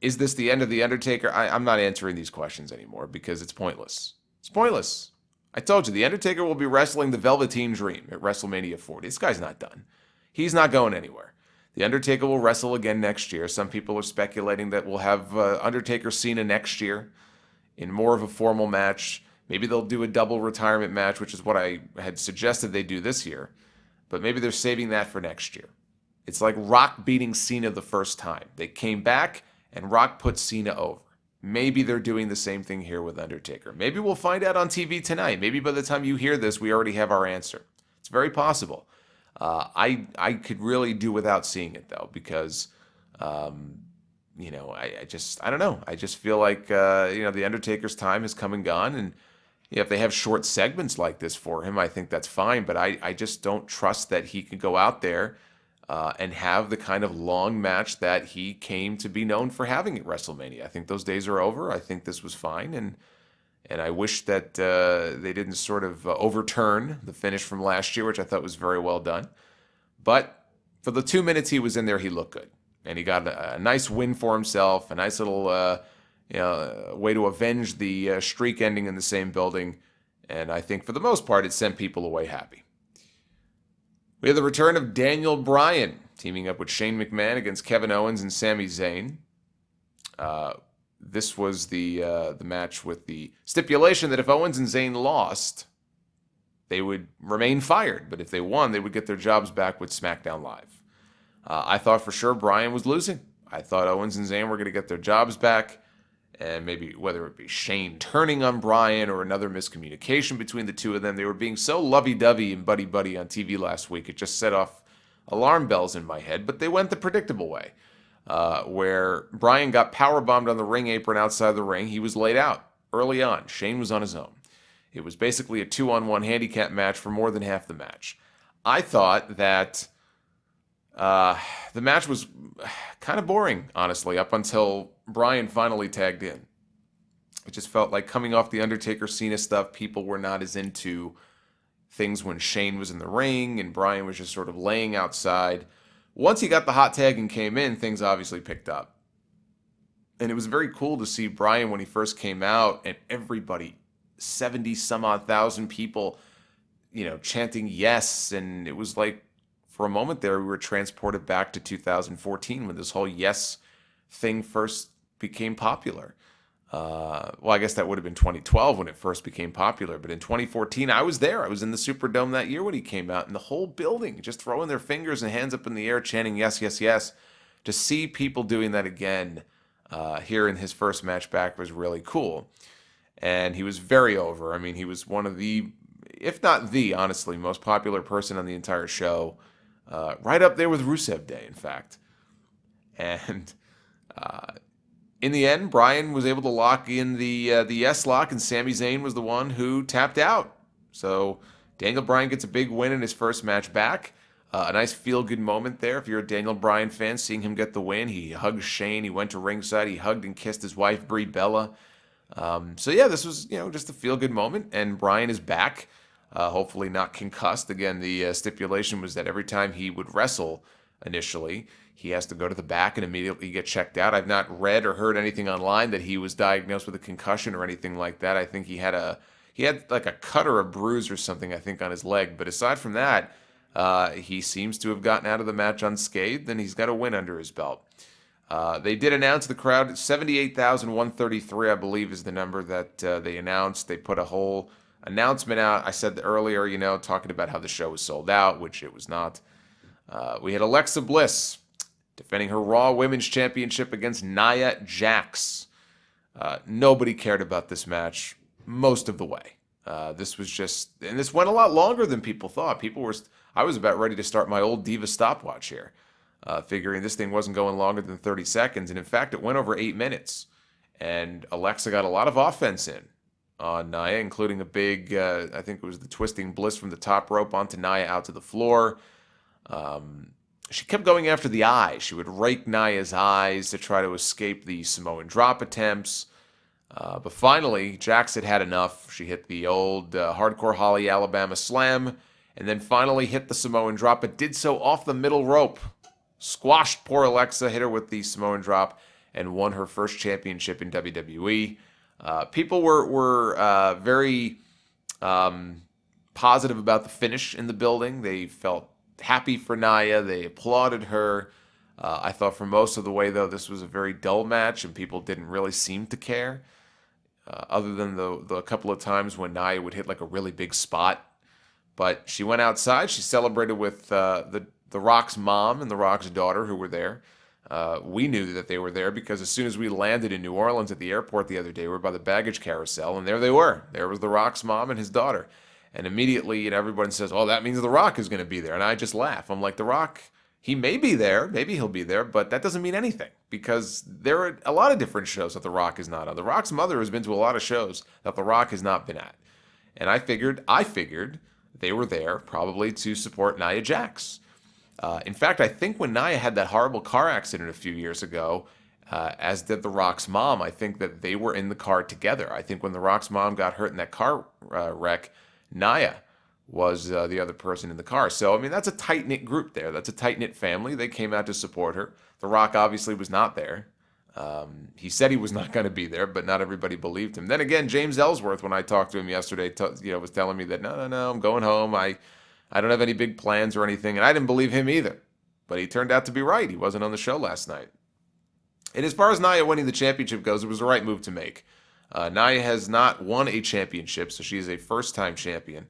Is this the end of The Undertaker? I'm not answering these questions anymore because it's pointless. It's pointless. I told you, The Undertaker will be wrestling the Velveteen Dream at WrestleMania 40. This guy's not done. He's not going anywhere. The Undertaker will wrestle again next year. Some people are speculating that we'll have Undertaker Cena next year in more of a formal match. Maybe they'll do a double retirement match, which is what I had suggested they do this year. But maybe they're saving that for next year. It's like Rock beating Cena the first time. They came back, and Rock put Cena over. Maybe they're doing the same thing here with Undertaker. Maybe we'll find out on TV tonight. Maybe by the time you hear this, we already have our answer. It's very possible. I could really do without seeing it, though, because, I don't know. I just feel like, The Undertaker's time has come and gone, and if they have short segments like this for him, I think that's fine, but I just don't trust that he can go out there and have the kind of long match that he came to be known for having at WrestleMania. I think those days are over. I think this was fine, and I wish that they didn't sort of overturn the finish from last year, which I thought was very well done. But for the 2 minutes he was in there, he looked good. And he got a nice win for himself, a nice little way to avenge the streak ending in the same building. And I think for the most part, it sent people away happy. We have the return of Daniel Bryan, teaming up with Shane McMahon against Kevin Owens and Sami Zayn. This was the match with the stipulation that if Owens and Zayn lost, they would remain fired. But if they won, they would get their jobs back with SmackDown Live. I thought for sure Bryan was losing. I thought Owens and Zayn were going to get their jobs back. And maybe whether it be Shane turning on Bryan or another miscommunication between the two of them, they were being so lovey-dovey and buddy-buddy on TV last week, it just set off alarm bells in my head. But they went the predictable way, where Bryan got powerbombed on the ring apron outside the ring. He was laid out early on. Shane was on his own. It was basically a 2-on-1 handicap match for more than half the match. I thought that the match was kind of boring, honestly, up until Bryan finally tagged in. It just felt like coming off the Undertaker Cena stuff, people were not as into things when Shane was in the ring and Bryan was just sort of laying outside. Once he got the hot tag and came in, things obviously picked up. And it was very cool to see Bryan when he first came out and everybody, 70 some odd thousand people, chanting yes. And it was like, for a moment there, we were transported back to 2014 when this whole yes thing first became popular. Well, I guess that would have been 2012 when it first became popular. But in 2014, I was there. I was in the Superdome that year when he came out, and the whole building just throwing their fingers and hands up in the air, chanting yes, yes, yes. To see people doing that again here in his first match back was really cool. And he was very over. I mean, he was one of the, if not the, honestly, most popular person on the entire show. Right up there with Rusev Day, in fact. And in the end, Bryan was able to lock in the yes lock, and Sami Zayn was the one who tapped out. So Daniel Bryan gets a big win in his first match back. A nice feel-good moment there. If you're a Daniel Bryan fan, seeing him get the win. He hugged Shane. He went to ringside. He hugged and kissed his wife, Brie Bella. So yeah, this was just a feel-good moment, and Bryan is back. Hopefully not concussed. Again, the stipulation was that every time he would wrestle initially, he has to go to the back and immediately get checked out. I've not read or heard anything online that he was diagnosed with a concussion or anything like that. I think he had like a cut or a bruise or something, I think, on his leg. But aside from that, he seems to have gotten out of the match unscathed, and he's got a win under his belt. They did announce the crowd, 78,133, I believe, is the number that they announced. They put a whole announcement out. I said earlier, talking about how the show was sold out, which it was not. We had Alexa Bliss defending her Raw Women's Championship against Nia Jax. Nobody cared about this match most of the way. This went a lot longer than people thought. I was about ready to start my old Diva stopwatch here, figuring this thing wasn't going longer than 30 seconds. And in fact, it went over 8 minutes. And Alexa got a lot of offense in on Nia, including a big, I think it was the twisting Bliss from the top rope onto Nia out to the floor. She kept going after the eyes. She would rake Nia's eyes to try to escape the Samoan drop attempts. But finally, Jax had enough. She hit the old Hardcore Holly Alabama slam, and then finally hit the Samoan drop, but did so off the middle rope. Squashed poor Alexa, hit her with the Samoan drop, and won her first championship in WWE. People were very positive about the finish in the building. They felt happy for Nia. They applauded her. I thought for most of the way, though, this was a very dull match, and people didn't really seem to care, other than the couple of times when Nia would hit like a really big spot. But she went outside. She celebrated with the Rock's mom and the Rock's daughter, who were there. We knew that they were there because as soon as we landed in New Orleans at the airport the other day, we were by the baggage carousel, and there they were. There was the Rock's mom and his daughter. And immediately, everyone says, oh, that means The Rock is going to be there. And I just laugh. I'm like, The Rock, he may be there. Maybe he'll be there. But that doesn't mean anything because there are a lot of different shows that The Rock is not on. The Rock's mother has been to a lot of shows that The Rock has not been at. And I figured they were there probably to support Nia Jax. In fact, I think when Nia had that horrible car accident a few years ago, as did The Rock's mom, I think that they were in the car together. I think when The Rock's mom got hurt in that car wreck, Nia was the other person in the car. So, I mean, that's a tight-knit group there. That's a tight-knit family. They came out to support her. The Rock obviously was not there. He said he was not going to be there, but not everybody believed him. Then again, James Ellsworth, when I talked to him yesterday, was telling me that, no, I'm going home. I don't have any big plans or anything. And I didn't believe him either. But he turned out to be right. He wasn't on the show last night. And as far as Nia winning the championship goes, it was the right move to make. Nia has not won a championship, so she is a first-time champion.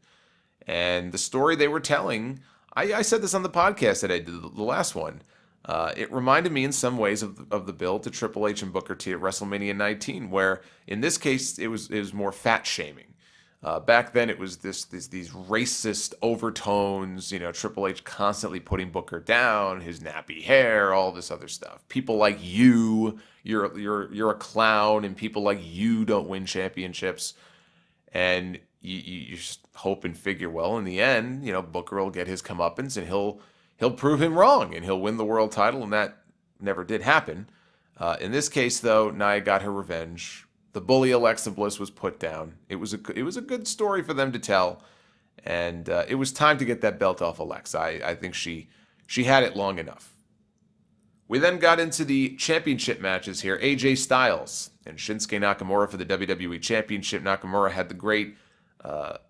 And the story they were telling, I said this on the podcast that I did, the last one. It reminded me in some ways of the build to Triple H and Booker T at WrestleMania 19, where in this case it was more fat shaming. Back then it was these racist overtones, Triple H constantly putting Booker down, his nappy hair, all this other stuff. People like you're a clown, and people like you don't win championships. And you just hope and figure, well, in the end, Booker will get his comeuppance and he'll prove him wrong and he'll win the world title, and that never did happen. In this case, though, Nia got her revenge. The bully Alexa Bliss was put down. It was a good story for them to tell, and it was time to get that belt off Alexa. I think she had it long enough. We then got into the championship matches here. AJ Styles and Shinsuke Nakamura for the WWE Championship. Nakamura had the great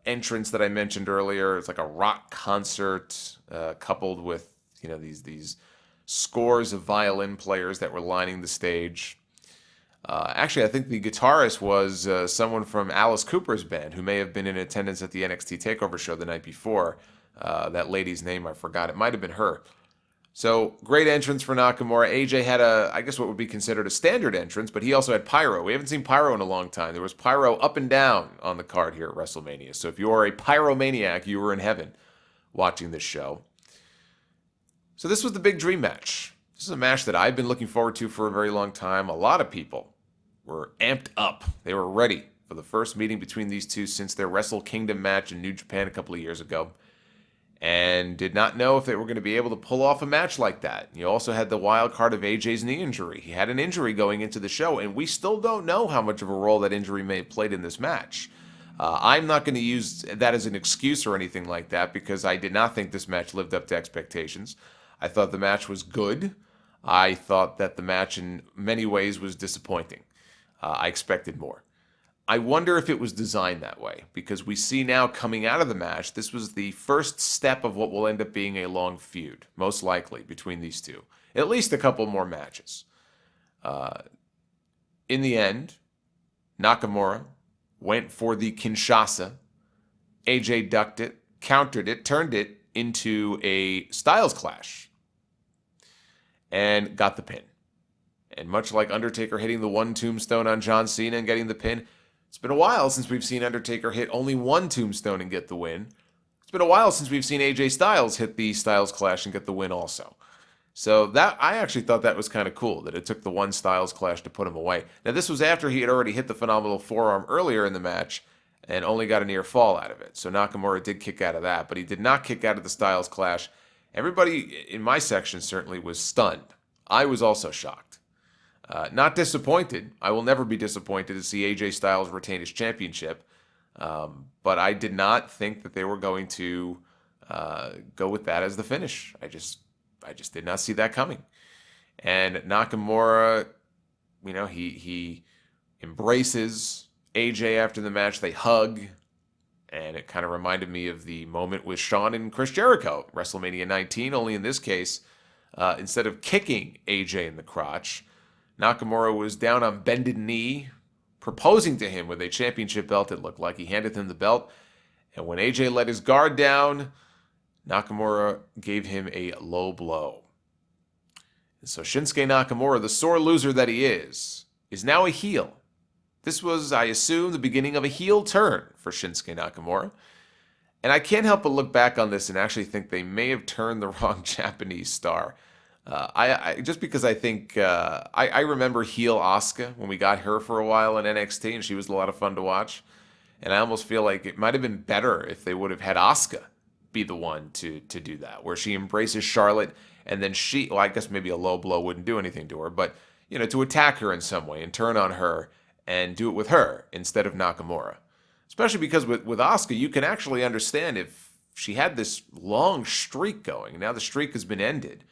entrance that I mentioned earlier. It's like a rock concert coupled with these scores of violin players that were lining the stage. Actually, I think the guitarist was someone from Alice Cooper's band who may have been in attendance at the NXT TakeOver show the night before. That lady's name, I forgot. It might have been her. So, great entrance for Nakamura. AJ had I guess what would be considered a standard entrance, but he also had pyro. We haven't seen pyro in a long time. There was pyro up and down on the card here at WrestleMania. So if you are a pyromaniac, you were in heaven watching this show. So this was the big dream match. This is a match that I've been looking forward to for a very long time. A lot of people were amped up. They were ready for the first meeting between these two since their Wrestle Kingdom match in New Japan a couple of years ago, and did not know if they were going to be able to pull off a match like that. You also had the wild card of AJ's knee injury. He had an injury going into the show, and we still don't know how much of a role that injury may have played in this match. I'm not going to use that as an excuse or anything like that, because I did not think this match lived up to expectations. I thought the match was good. I thought that the match in many ways was disappointing. I expected more. I wonder if it was designed that way, because we see now coming out of the match, this was the first step of what will end up being a long feud, most likely, between these two. At least a couple more matches. In the end, Nakamura went for the Kinshasa. AJ ducked it, countered it, turned it into a Styles Clash, and got the pin. And much like Undertaker hitting the one tombstone on John Cena and getting the pin, it's been a while since we've seen Undertaker hit only one tombstone and get the win. It's been a while since we've seen AJ Styles hit the Styles Clash and get the win also. So that I actually thought that was kind of cool, that it took the one Styles Clash to put him away. Now, this was after he had already hit the phenomenal forearm earlier in the match and only got a near fall out of it. So Nakamura did kick out of that, but he did not kick out of the Styles Clash. Everybody in my section certainly was stunned. I was also shocked. Not disappointed. I will never be disappointed to see AJ Styles retain his championship. But I did not think that they were going to go with that as the finish. I just did not see that coming. And Nakamura, he embraces AJ after the match. They hug. And it kind of reminded me of the moment with Shawn and Chris Jericho, WrestleMania 19, only in this case, instead of kicking AJ in the crotch, Nakamura was down on bended knee, proposing to him with a championship belt, it looked like. He handed him the belt, and when AJ let his guard down, Nakamura gave him a low blow. And so Shinsuke Nakamura, the sore loser that he is now a heel. This was, I assume, the beginning of a heel turn for Shinsuke Nakamura. And I can't help but look back on this and actually think they may have turned the wrong Japanese star. Just because I think I remember heel Asuka when we got her for a while in NXT, and she was a lot of fun to watch. And I almost feel like it might have been better if they would have had Asuka be the one to do that, where she embraces Charlotte, and then I guess maybe a low blow wouldn't do anything to her, but to attack her in some way and turn on her and do it with her instead of Nakamura. Especially because with Asuka, you can actually understand if she had this long streak going. Now the streak has been ended.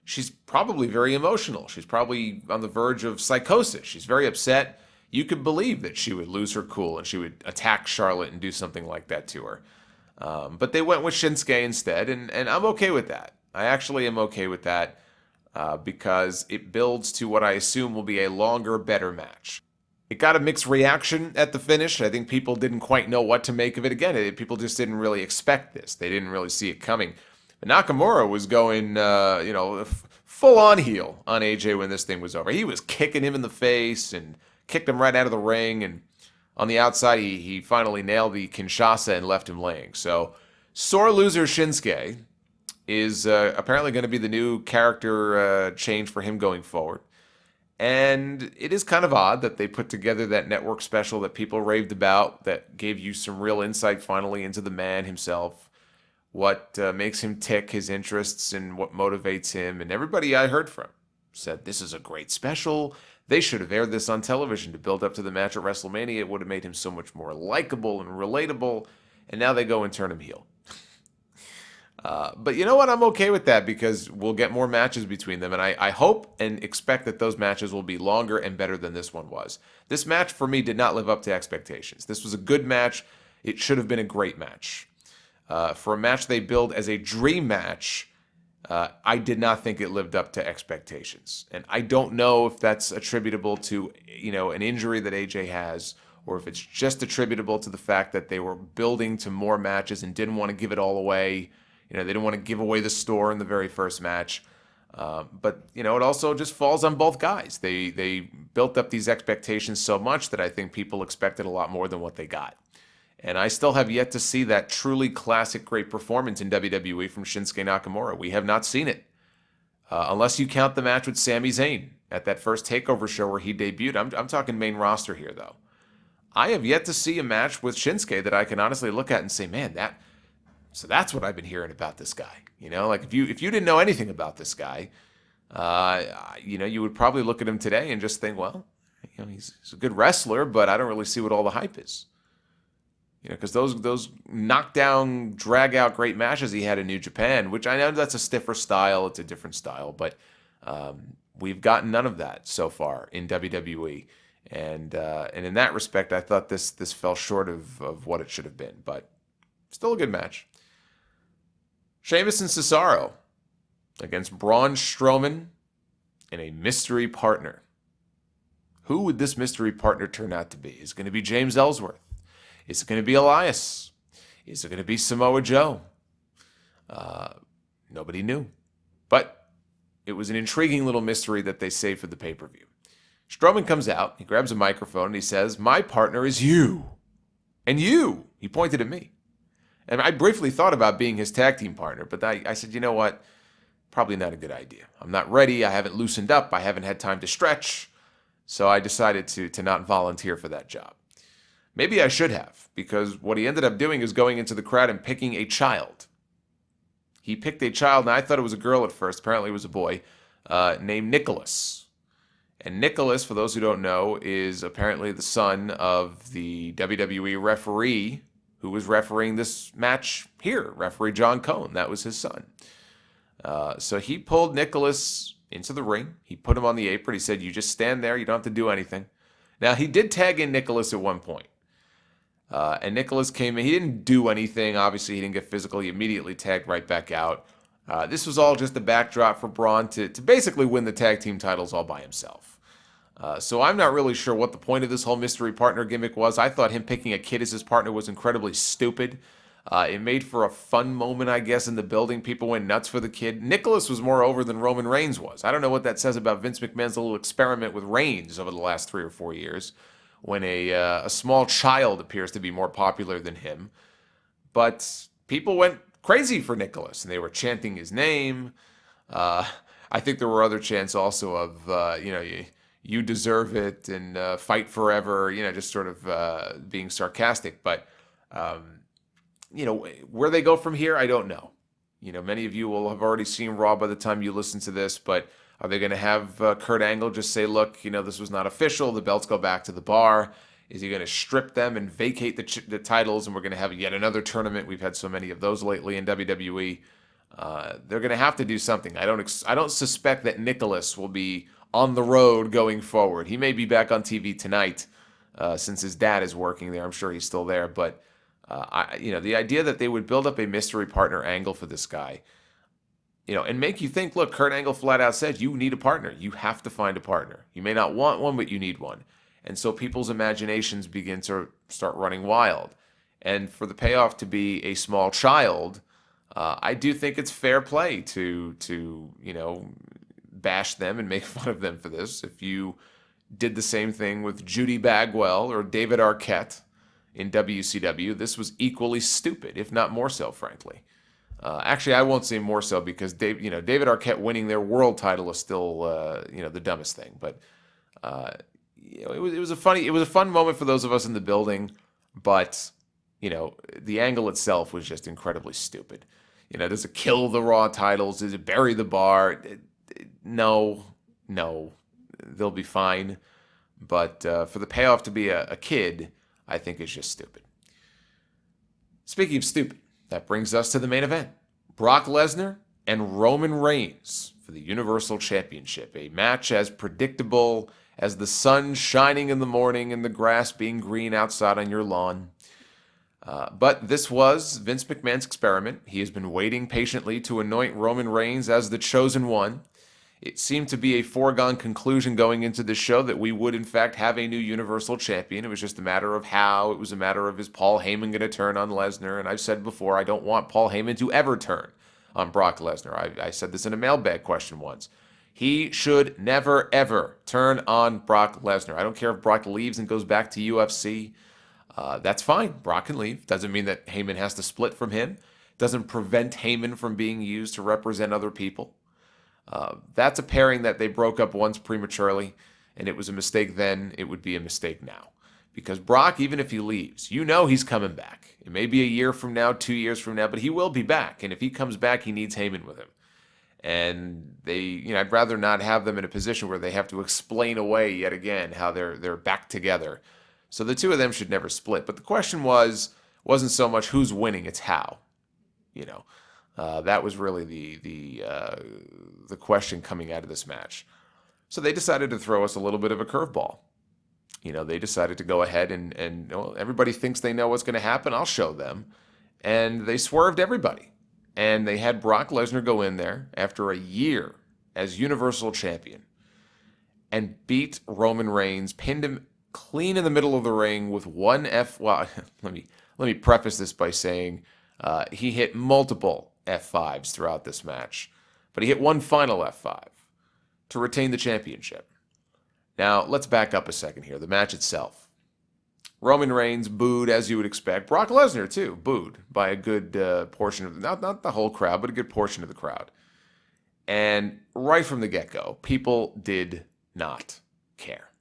She's probably very emotional. She's probably on the verge of psychosis. She's very upset. You could believe that she would lose her cool and she would attack Charlotte and do something like that to her. But they went with Shinsuke instead, and I'm okay with that. I actually am okay with that because it builds to what I assume will be a longer, better match. It got a mixed reaction at the finish. I think people didn't quite know what to make of it. Again, people just didn't really expect this. They didn't really see it coming. But Nakamura was going, full on heel on AJ when this thing was over. He was kicking him in the face and kicked him right out of the ring. And on the outside, he finally nailed the Kinshasa and left him laying. So sore loser Shinsuke is apparently going to be the new character change for him going forward. And it is kind of odd that they put together that network special that people raved about that gave you some real insight finally into the man himself, what makes him tick, his interests, and what motivates him. And everybody I heard from said, this is a great special. They should have aired this on television to build up to the match at WrestleMania. It would have made him so much more likable and relatable. And now they go and turn him heel. But you know what? I'm okay with that because we'll get more matches between them. And I hope and expect that those matches will be longer and better than this one was. This match, for me, did not live up to expectations. This was a good match. It should have been a great match. For a match they billed as a dream match, I did not think it lived up to expectations. And I don't know if that's attributable to, an injury that AJ has, or if it's just attributable to the fact that they were building to more matches and didn't want to give it all away. They didn't want to give away the store in the very first match. But it also just falls on both guys. They built up these expectations so much that I think people expected a lot more than what they got. And I still have yet to see that truly classic great performance in WWE from Shinsuke Nakamura. We have not seen it. Unless you count the match with Sami Zayn at that first TakeOver show where he debuted. I'm talking main roster here, though. I have yet to see a match with Shinsuke that I can honestly look at and say, man, so that's what I've been hearing about this guy. Like if you didn't know anything about this guy, you would probably look at him today and just think, well, he's a good wrestler, but I don't really see what all the hype is. Because those knockdown, drag out great matches he had in New Japan, which I know that's a stiffer style, it's a different style, but we've gotten none of that so far in WWE. And in that respect, I thought this fell short of what it should have been, but still a good match. Sheamus and Cesaro against Braun Strowman and a mystery partner. Who would this mystery partner turn out to be? Is it going to be James Ellsworth? Is it going to be Elias? Is it going to be Samoa Joe? Nobody knew. But it was an intriguing little mystery that they saved for the pay-per-view. Strowman comes out, he grabs a microphone, and he says, my partner is you. And you. He pointed at me. And I briefly thought about being his tag team partner, but I said, you know what? Probably not a good idea. I'm not ready. I haven't loosened up. I haven't had time to stretch. So I decided to not volunteer for that job. Maybe I should have, because what he ended up doing is going into the crowd and picking a child. He picked a child, and I thought it was a girl at first. Apparently it was a boy, named Nicholas. And Nicholas, for those who don't know, is apparently the son of the WWE referee who was refereeing this match here, referee John Cone. That was his son. So he pulled Nicholas into the ring. He put him on the apron. He said, you just stand there. You don't have to do anything. Now, he did tag in Nicholas at one point. And Nicholas came in. He didn't do anything. Obviously, he didn't get physical. He immediately tagged right back out. This was all just a backdrop for Braun to basically win the tag team titles all by himself. So I'm not really sure what the point of this whole mystery partner gimmick was. I thought him picking a kid as his partner was incredibly stupid. It made for a fun moment, I guess, in the building. People went nuts for the kid. Nicholas was more over than Roman Reigns was. I don't know what that says about Vince McMahon's little experiment with Reigns over the last 3 or 4 years, when a small child appears to be more popular than him. But people went crazy for Nicholas, and they were chanting his name. I think there were other chants also of, you deserve it, and fight forever, just sort of being sarcastic. But, where they go from here, I don't know. Many of you will have already seen Raw by the time you listen to this, but are they going to have Kurt Angle just say, look, this was not official, the belts go back to the bar? Is he going to strip them and vacate the titles, and we're going to have yet another tournament? We've had so many of those lately in WWE. They're going to have to do something. I don't suspect that Nicholas will be on the road going forward. He may be back on TV tonight since his dad is working there. I'm sure he's still there. But, the idea that they would build up a mystery partner angle for this guy, and make you think, look, Kurt Angle flat out said, you need a partner. You have to find a partner. You may not want one, but you need one. And so people's imaginations begin to start running wild. And for the payoff to be a small child, I do think it's fair play to bash them and make fun of them for this. If you did the same thing with Judy Bagwell or David Arquette in WCW, this was equally stupid, if not more so, frankly. Actually, I won't say more so because David Arquette winning their world title is still the dumbest thing. But it was a fun moment for those of us in the building. But the angle itself was just incredibly stupid. Does it kill the Raw titles? Does it bury the bar? No, they'll be fine. But for the payoff to be a kid, I think is just stupid. Speaking of stupid, that brings us to the main event. Brock Lesnar and Roman Reigns for the Universal Championship. A match as predictable as the sun shining in the morning and the grass being green outside on your lawn. But this was Vince McMahon's experiment. He has been waiting patiently to anoint Roman Reigns as the chosen one. It seemed to be a foregone conclusion going into the show that we would, in fact, have a new Universal Champion. It was just a matter of how. It was a matter of, is Paul Heyman going to turn on Lesnar? And I've said before, I don't want Paul Heyman to ever turn on Brock Lesnar. I said this in a mailbag question once. He should never, ever turn on Brock Lesnar. I don't care if Brock leaves and goes back to UFC. That's fine. Brock can leave. Doesn't mean that Heyman has to split from him. Doesn't prevent Heyman from being used to represent other people. That's a pairing that they broke up once prematurely, and it was a mistake then. It would be a mistake now. Because Brock, even if he leaves, he's coming back. It may be a year from now, 2 years from now, but he will be back. And if he comes back, he needs Heyman with him. And I'd rather not have them in a position where they have to explain away yet again how they're back together. So the two of them should never split. But the question wasn't so much who's winning, it's how. That was really the question coming out of this match. So they decided to throw us a little bit of a curveball. They decided to go ahead and everybody thinks they know what's going to happen. I'll show them. And they swerved everybody. And they had Brock Lesnar go in there after a year as Universal Champion and beat Roman Reigns, pinned him clean in the middle of the ring with one Well, let me preface this by saying he hit multiple F5s throughout this match, but he hit one final F5 to retain the championship. Now, let's back up a second here. The match itself. Roman Reigns booed, as you would expect. Brock Lesnar, too, booed by a good portion of, not the whole crowd, but a good portion of the crowd. And right from the get-go, people did not care.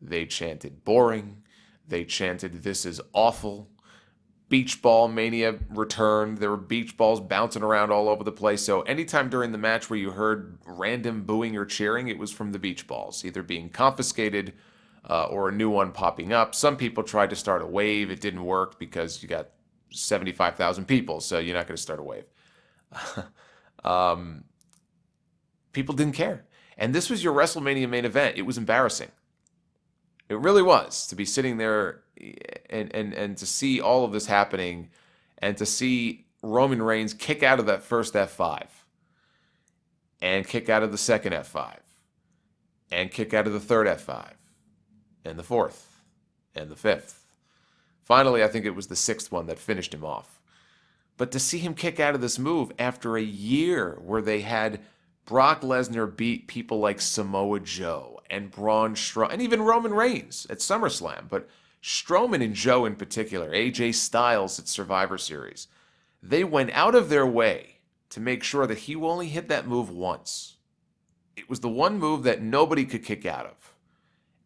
They chanted boring. They chanted, this is awful. Beach ball mania returned. There were beach balls bouncing around all over the place. So anytime during the match where you heard random booing or cheering, it was from the beach balls, either being confiscated or a new one popping up. Some people tried to start a wave. It didn't work because you got 75,000 people, so you're not going to start a wave. People didn't care. And this was your WrestleMania main event. It was embarrassing. It really was, to be sitting there and to see all of this happening and to see Roman Reigns kick out of that first F5 and kick out of the second F5 and kick out of the third F5 and the fourth and the fifth. Finally, I think it was the sixth one that finished him off. But to see him kick out of this move after a year where they had Brock Lesnar beat people like Samoa Joe and Braun Strowman, and even Roman Reigns at SummerSlam, but Strowman and Joe in particular, AJ Styles at Survivor Series, they went out of their way to make sure that he only hit that move once. It was the one move that nobody could kick out of.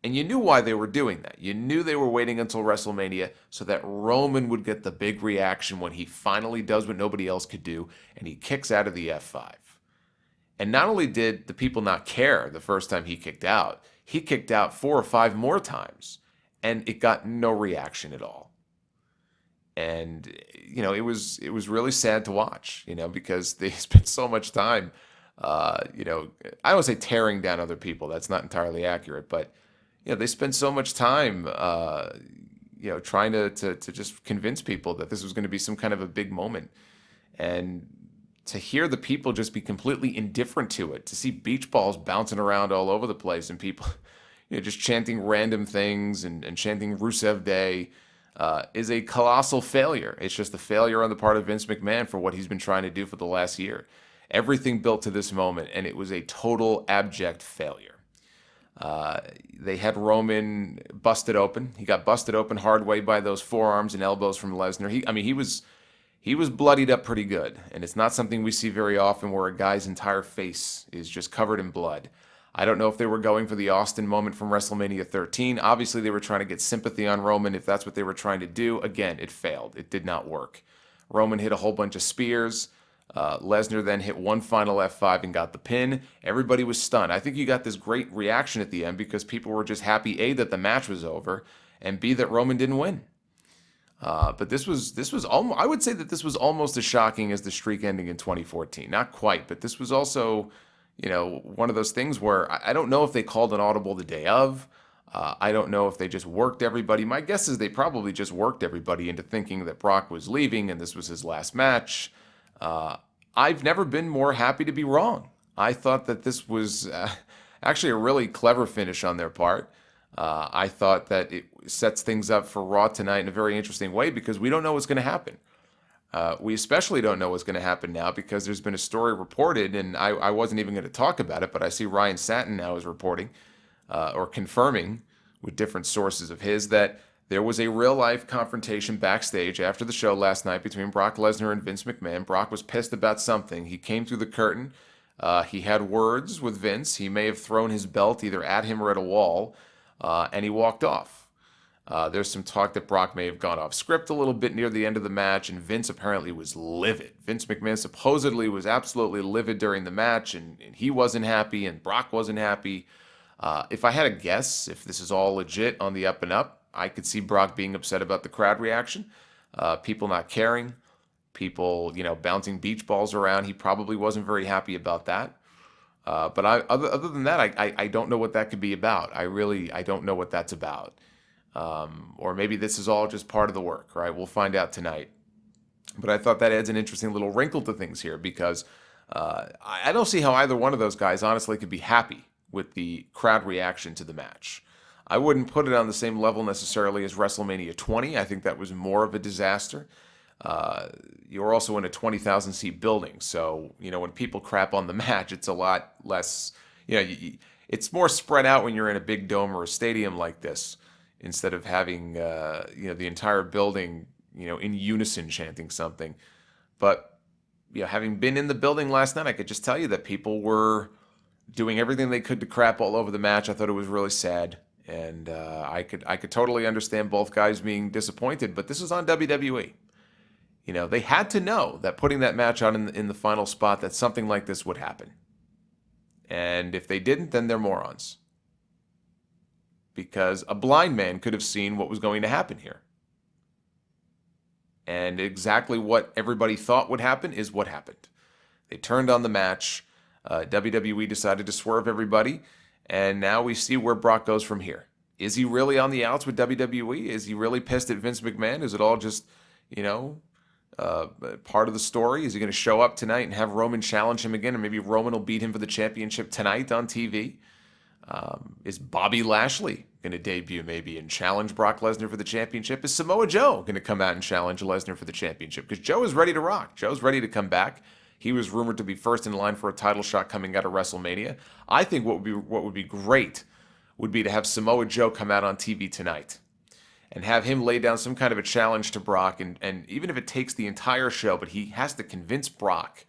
And you knew why they were doing that. You knew they were waiting until WrestleMania so that Roman would get the big reaction when he finally does what nobody else could do, and he kicks out of the F5. And not only did the people not care the first time he kicked out 4 or 5 more times. and it got no reaction at all. And it was really sad to watch, because they spent so much time, I don't say tearing down other people. That's not entirely accurate, but they spent so much time, trying to just convince people that this was going to be some kind of a big moment, and to hear the people just be completely indifferent to it, to see beach balls bouncing around all over the place and people, just chanting random things and chanting Rusev Day. Is a colossal failure. It's just a failure on the part of Vince McMahon for what he's been trying to do for the last year. Everything built to this moment, and it was a total abject failure. They had Roman busted open. He got busted open hard way by those forearms and elbows from Lesnar. He was bloodied up pretty good, and it's not something we see very often where a guy's entire face is just covered in blood. I don't know if they were going for the Austin moment from WrestleMania 13. Obviously, they were trying to get sympathy on Roman if that's what they were trying to do. Again, it failed. It did not work. Roman hit a whole bunch of spears. Lesnar then hit one final F5 and got the pin. Everybody was stunned. I think you got this great reaction at the end because people were just happy, A, that the match was over, and B, that Roman didn't win. But this was almost, I would say that this was almost as shocking as the streak ending in 2014. Not quite, but this was also, one of those things where I don't know if they called an audible the day of. I don't know if they just worked everybody. My guess is they probably just worked everybody into thinking that Brock was leaving and this was his last match. I've never been more happy to be wrong. I thought that this was actually a really clever finish on their part. I thought that it sets things up for Raw tonight in a very interesting way because we don't know what's going to happen. We especially don't know what's going to happen now because there's been a story reported, and I wasn't even going to talk about it, but I see Ryan Satin now is reporting or confirming with different sources of his that there was a real-life confrontation backstage after the show last night between Brock Lesnar and Vince McMahon. Brock was pissed about something. He came through the curtain. He had words with Vince. He may have thrown his belt either at him or at a wall, and he walked off. There's some talk that Brock may have gone off script a little bit near the end of the match, and Vince apparently was livid. Vince McMahon supposedly was absolutely livid during the match, and he wasn't happy, and Brock wasn't happy. If I had a guess, if this is all legit on the up and up, I could see Brock being upset about the crowd reaction, people not caring, people, bouncing beach balls around. He probably wasn't very happy about that. But other than that, I don't know what that could be about. I don't know what that's about. Or maybe this is all just part of the work, right? We'll find out tonight. But I thought that adds an interesting little wrinkle to things here because I don't see how either one of those guys honestly could be happy with the crowd reaction to the match. I wouldn't put it on the same level necessarily as WrestleMania 20. I think that was more of a disaster. You're also in a 20,000 seat building. So, when people crap on the match, it's a lot less, it's more spread out when you're in a big dome or a stadium like this instead of having, the entire building, in unison chanting something. But, having been in the building last night, I could just tell you that people were doing everything they could to crap all over the match. I thought it was really sad. And I could totally understand both guys being disappointed, but this is on WWE. They had to know that putting that match on in the final spot, that something like this would happen. And if they didn't, then they're morons. Because a blind man could have seen what was going to happen here. And exactly what everybody thought would happen is what happened. They turned on the match. WWE decided to swerve everybody. And now we see where Brock goes from here. Is he really on the outs with WWE? Is he really pissed at Vince McMahon? Is it all just, part of the story? Is he going to show up tonight and have Roman challenge him again? And maybe Roman will beat him for the championship tonight on TV? Is Bobby Lashley going to debut maybe and challenge Brock Lesnar for the championship? Is Samoa Joe going to come out and challenge Lesnar for the championship? Because Joe is ready to rock. Joe's ready to come back. He was rumored to be first in line for a title shot coming out of WrestleMania. I think what would be great would be to have Samoa Joe come out on TV tonight and have him lay down some kind of a challenge to Brock. And even if it takes the entire show, but he has to convince Brock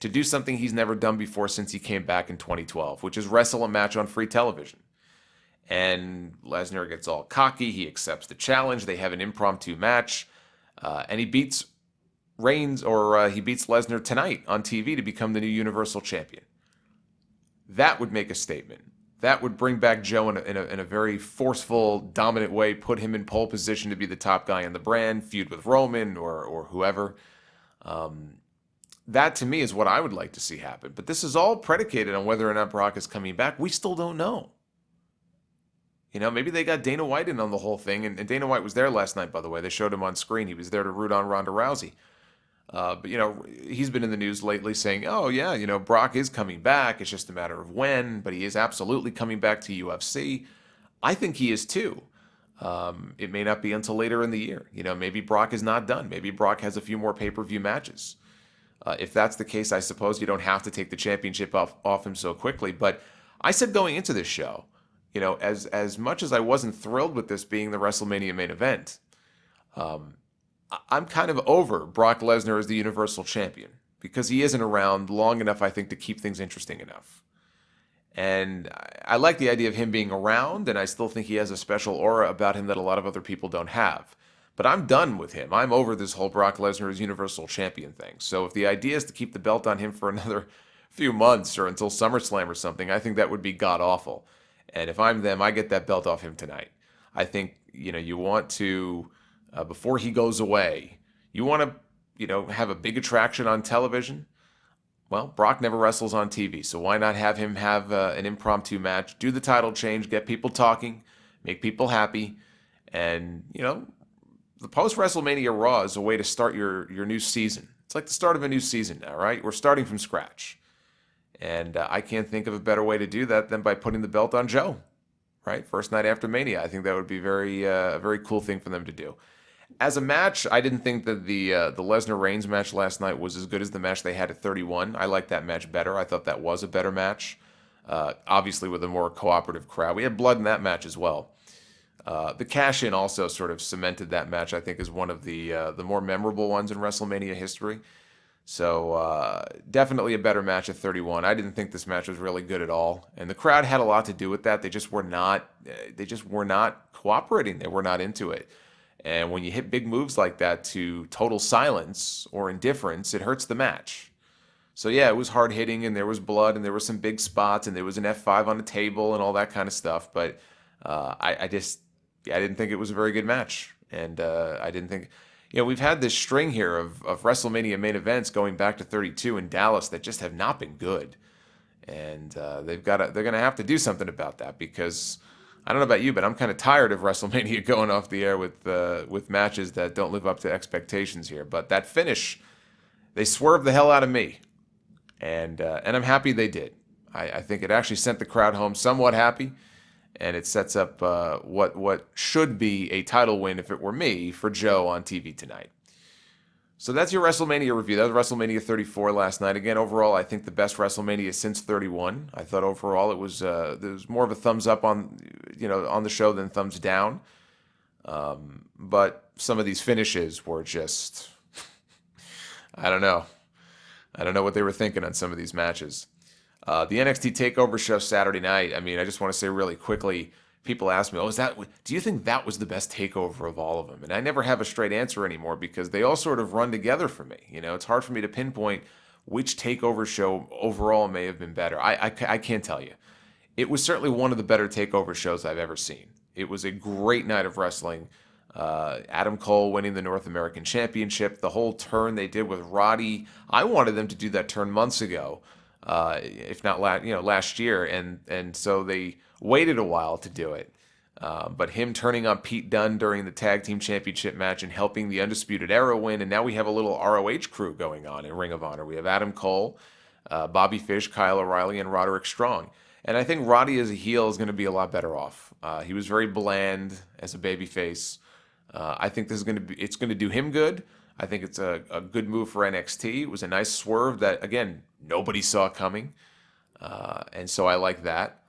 to do something he's never done before since he came back in 2012, which is wrestle a match on free television. And Lesnar gets all cocky. He accepts the challenge. They have an impromptu match. And he beats Reigns, or he beats Lesnar tonight on TV to become the new Universal Champion. That would make a statement. that would bring back Joe in a very forceful, dominant way, put him in pole position to be the top guy in the brand, feud with Roman or whoever. That to me is what I would like to see happen. But this is all predicated on whether or not Brock is coming back. We still don't know. Maybe they got Dana White in on the whole thing, and Dana White was there last night, by the way. They showed him on screen. He was there to root on Ronda Rousey. But he's been in the news lately saying, oh, yeah, Brock is coming back. It's just a matter of when, but he is absolutely coming back to UFC. I think he is too. It may not be until later in the year. Maybe Brock is not done. Maybe Brock has a few more pay-per-view matches. If that's the case, I suppose you don't have to take the championship off him so quickly. But I said going into this show, as much as I wasn't thrilled with this being the WrestleMania main event, I'm kind of over Brock Lesnar as the Universal Champion because he isn't around long enough, I think, to keep things interesting enough. And I like the idea of him being around, and I still think he has a special aura about him that a lot of other people don't have. But I'm done with him. I'm over this whole Brock Lesnar as Universal Champion thing. So if the idea is to keep the belt on him for another few months or until SummerSlam or something, I think that would be god-awful. And if I'm them, I get that belt off him tonight. I think, you want to... before he goes away, you want to, have a big attraction on television. Well, Brock never wrestles on TV, so why not have him have an impromptu match, do the title change, get people talking, make people happy, and, the post-WrestleMania Raw is a way to start your new season. It's like the start of a new season now, right? We're starting from scratch. And I can't think of a better way to do that than by putting the belt on Joe, right? First night after Mania. I think that would be a very cool thing for them to do. As a match, I didn't think that the Lesnar-Reigns match last night was as good as the match they had at 31. I liked that match better. I thought that was a better match, obviously with a more cooperative crowd. We had blood in that match as well. The cash-in also sort of cemented that match, I think, as one of the more memorable ones in WrestleMania history. So definitely a better match at 31. I didn't think this match was really good at all, and the crowd had a lot to do with that. They just were not cooperating. They were not into it. And when you hit big moves like that to total silence or indifference, it hurts the match. So yeah, it was hard hitting, and there was blood, and there were some big spots, and there was an F5 on the table and all that kind of stuff. But I didn't think it was a very good match, and I didn't think. We've had this string here of WrestleMania main events going back to 32 in Dallas that just have not been good, and they're going to have to do something about that because I don't know about you, but I'm kind of tired of WrestleMania going off the air with matches that don't live up to expectations here. But that finish, they swerved the hell out of me, and I'm happy they did. I think it actually sent the crowd home somewhat happy. And it sets up what should be a title win, if it were me, for Joe on TV tonight. So that's your WrestleMania review. That was WrestleMania 34 last night. Again, overall, I think the best WrestleMania since 31. I thought overall it was there was more of a thumbs up on the show than thumbs down. But some of these finishes were just I don't know. I don't know what they were thinking on some of these matches. The NXT TakeOver show Saturday night, I just want to say really quickly, people ask me, do you think that was the best TakeOver of all of them? And I never have a straight answer anymore because they all sort of run together for me. It's hard for me to pinpoint which TakeOver show overall may have been better. I can't tell you. It was certainly one of the better TakeOver shows I've ever seen. It was a great night of wrestling. Adam Cole winning the North American Championship, the whole turn they did with Roddy. I wanted them to do that turn months ago. If not last year, and so they waited a while to do it. But him turning on Pete Dunne during the Tag Team Championship match and helping the Undisputed Era win, and now we have a little ROH crew going on in Ring of Honor. We have Adam Cole, Bobby Fish, Kyle O'Reilly, and Roderick Strong. And I think Roddy as a heel is going to be a lot better off. He was very bland as a babyface. I think this is it's going to do him good. I think it's a good move for NXT. It was a nice swerve that, again, nobody saw coming. And so I like that.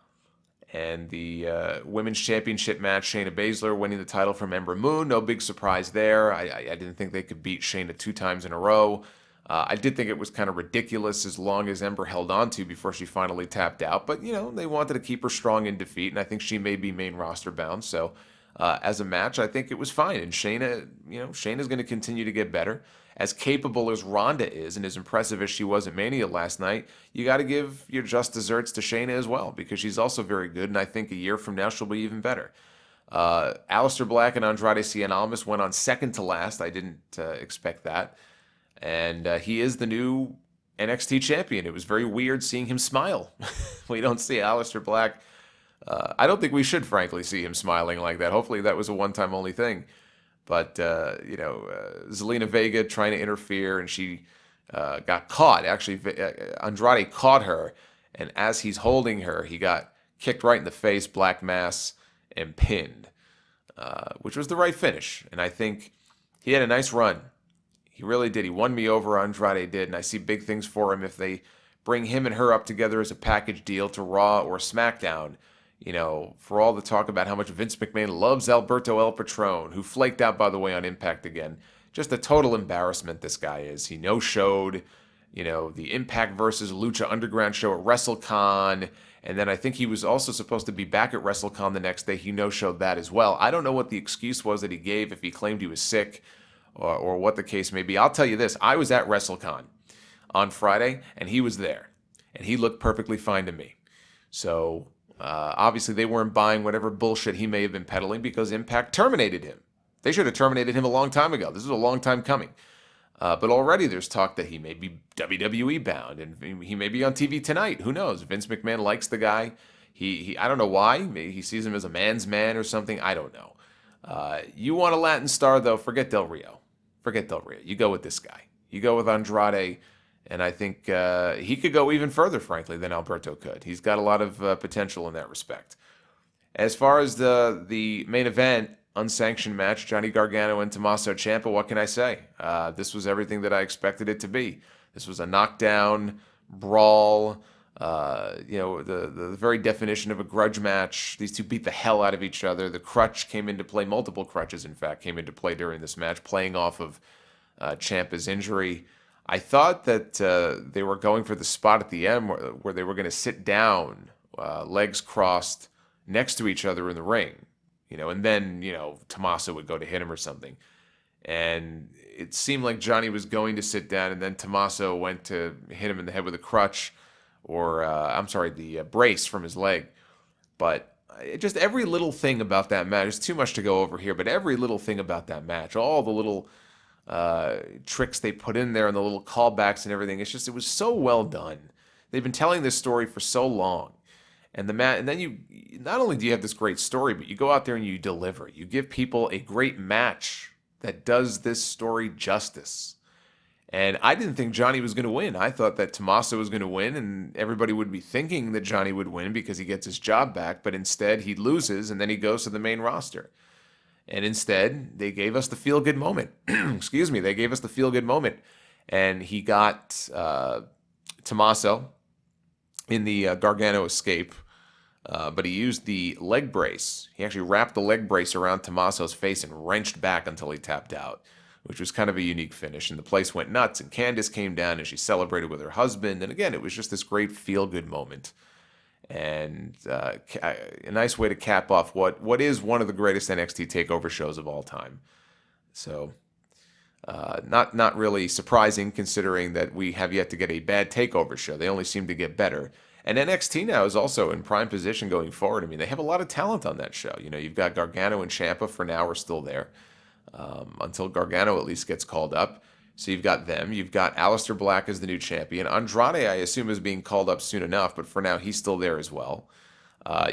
And the Women's Championship match, Shayna Baszler winning the title from Ember Moon. No big surprise there. I didn't think they could beat Shayna 2 times in a row. I did think it was kind of ridiculous as long as Ember held on to before she finally tapped out. But, they wanted to keep her strong in defeat. And I think she may be main roster bound. So as a match, I think it was fine. And Shayna's going to continue to get better. As capable as Ronda is, and as impressive as she was at Mania last night, you got to give your just desserts to Shayna as well, because she's also very good, and I think a year from now she'll be even better. Aleister Black and Andrade Cien Almas went on second to last. I didn't expect that. And he is the new NXT champion. It was very weird seeing him smile. We don't see Aleister Black. I don't think we should, frankly, see him smiling like that. Hopefully that was a one-time only thing. But, Zelina Vega trying to interfere, and she got caught. Actually, Andrade caught her, and as he's holding her, he got kicked right in the face, black mass, and pinned, which was the right finish. And I think he had a nice run. He really did. He won me over, Andrade did, and I see big things for him if they bring him and her up together as a package deal to Raw or SmackDown. For all the talk about how much Vince McMahon loves Alberto El Patron, who flaked out, by the way, on Impact again. Just a total embarrassment this guy is. He no-showed, the Impact versus Lucha Underground show at WrestleCon, and then I think he was also supposed to be back at WrestleCon the next day. He no-showed that as well. I don't know what the excuse was that he gave, if he claimed he was sick or what the case may be. I'll tell you this. I was at WrestleCon on Friday, and he was there, and he looked perfectly fine to me. So obviously they weren't buying whatever bullshit he may have been peddling, because Impact terminated him. They should have terminated him a long time ago. This is a long time coming. But already there's talk that he may be WWE bound, and he may be on TV tonight. Who knows? Vince McMahon likes the guy. He I don't know why. Maybe he sees him as a man's man or something. I don't know. You want a Latin star, though, forget Del Rio. Forget Del Rio. You go with this guy. You go with Andrade. And I think he could go even further, frankly, than Alberto could. He's got a lot of potential in that respect. As far as the main event, unsanctioned match, Johnny Gargano and Tommaso Ciampa, what can I say? This was everything that I expected it to be. This was a knockdown, brawl, the very definition of a grudge match. These two beat the hell out of each other. The crutch came into play. Multiple crutches, in fact, came into play during this match, playing off of Ciampa's injury. I thought that they wwere going for the spot at the end where they were going to sit down, legs crossed, next to each other in the ring, and then, Tommaso would go to hit him or something. And it seemed like Johnny was going to sit down, and then Tommaso went to hit him in the head with a crutch, or, the brace from his leg. But just every little thing about that match, it's too much to go over here, but every little thing about that match, all the little tricks they put in there and the little callbacks and everything. It was so well done. They've been telling this story for so long. And then you not only do you have this great story, but you go out there and you deliver. You give people a great match that does this story justice. And I didn't think Johnny was going to win. I thought that Tommaso was going to win, and everybody would be thinking that Johnny would win because he gets his job back, but instead he loses and then he goes to the main roster. And instead, they gave us the feel-good moment. Excuse me, they gave us the feel-good moment. And he got Tommaso in the Gargano escape, but he used the leg brace. He actually wrapped the leg brace around Tommaso's face and wrenched back until he tapped out, which was kind of a unique finish. And the place went nuts, and Candice came down and she celebrated with her husband. And again, it was just this great feel-good moment. And a nice way to cap off what is one of the greatest NXT TakeOver shows of all time. So, not really surprising, considering that we have yet to get a bad TakeOver show. They only seem to get better. And NXT now is also in prime position going forward. I mean, they have a lot of talent on that show. You've got Gargano and Ciampa for now are still there, until Gargano at least gets called up. So you've got them. You've got Aleister Black as the new champion. Andrade, I assume, is being called up soon enough, but for now, he's still there as well.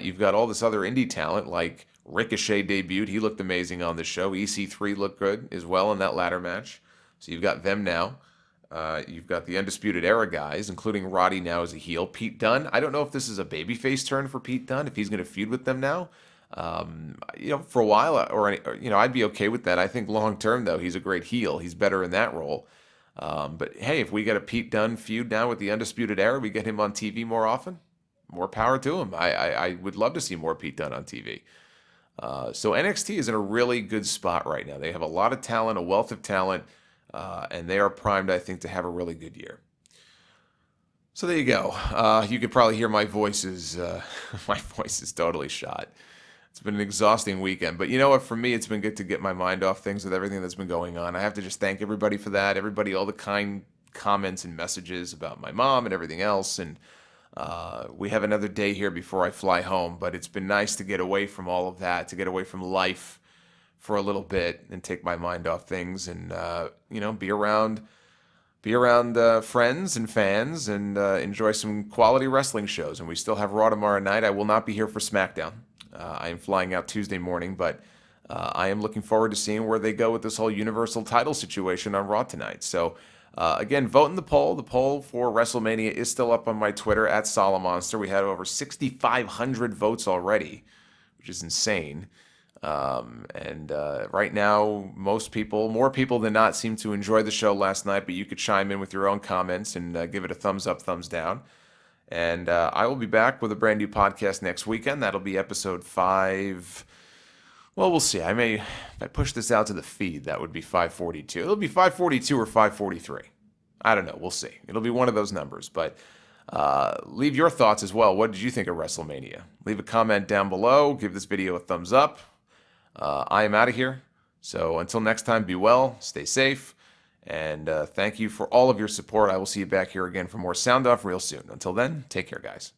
You've got all this other indie talent, like Ricochet debuted. He looked amazing on the show. EC3 looked good as well in that ladder match. So you've got them now. You've got the Undisputed Era guys, including Roddy now as a heel. Pete Dunne, I don't know if this is a babyface turn for Pete Dunne, if he's going to feud with them now. For a while, I'd be okay with that. I think long term, though, he's a great heel. He's better in that role. But hey, if we get a Pete Dunne feud now with the Undisputed Era, we get him on TV more often, more power to him. I would love to see more Pete Dunne on TV. So NXT is in a really good spot right now. They have a lot of talent, a wealth of talent, and they are primed, I think, to have a really good year. So there you go. You could probably hear my voice is totally shot. It's been an exhausting weekend. But you know what? For me, it's been good to get my mind off things with everything that's been going on. I have to just thank everybody for that. Everybody, all the kind comments and messages about my mom and everything else. And we have another day here before I fly home. But it's been nice to get away from all of that, to get away from life for a little bit and take my mind off things and, be around friends and fans and enjoy some quality wrestling shows. And we still have Raw tomorrow night. I will not be here for SmackDown. I am flying out Tuesday morning, but I am looking forward to seeing where they go with this whole Universal title situation on Raw tonight. So, again, vote in the poll. The poll for WrestleMania is still up on my Twitter at Solomonster. We had over 6,500 votes already, which is insane. Right now, more people than not, seem to enjoy the show last night, but you could chime in with your own comments and give it a thumbs up, thumbs down. And I will be back with a brand new podcast next weekend. That'll be episode 5. Well, we'll see. If I push this out to the feed, that would be 542. It'll be 542 or 543. I don't know. We'll see. It'll be one of those numbers, but leave your thoughts as well. What did you think of WrestleMania? Leave a comment down below. Give this video a thumbs up. I am out of here. So until next time, be well, stay safe, and thank you for all of your support. I will see you back here again for more Sound Off real soon. Until then, take care, guys.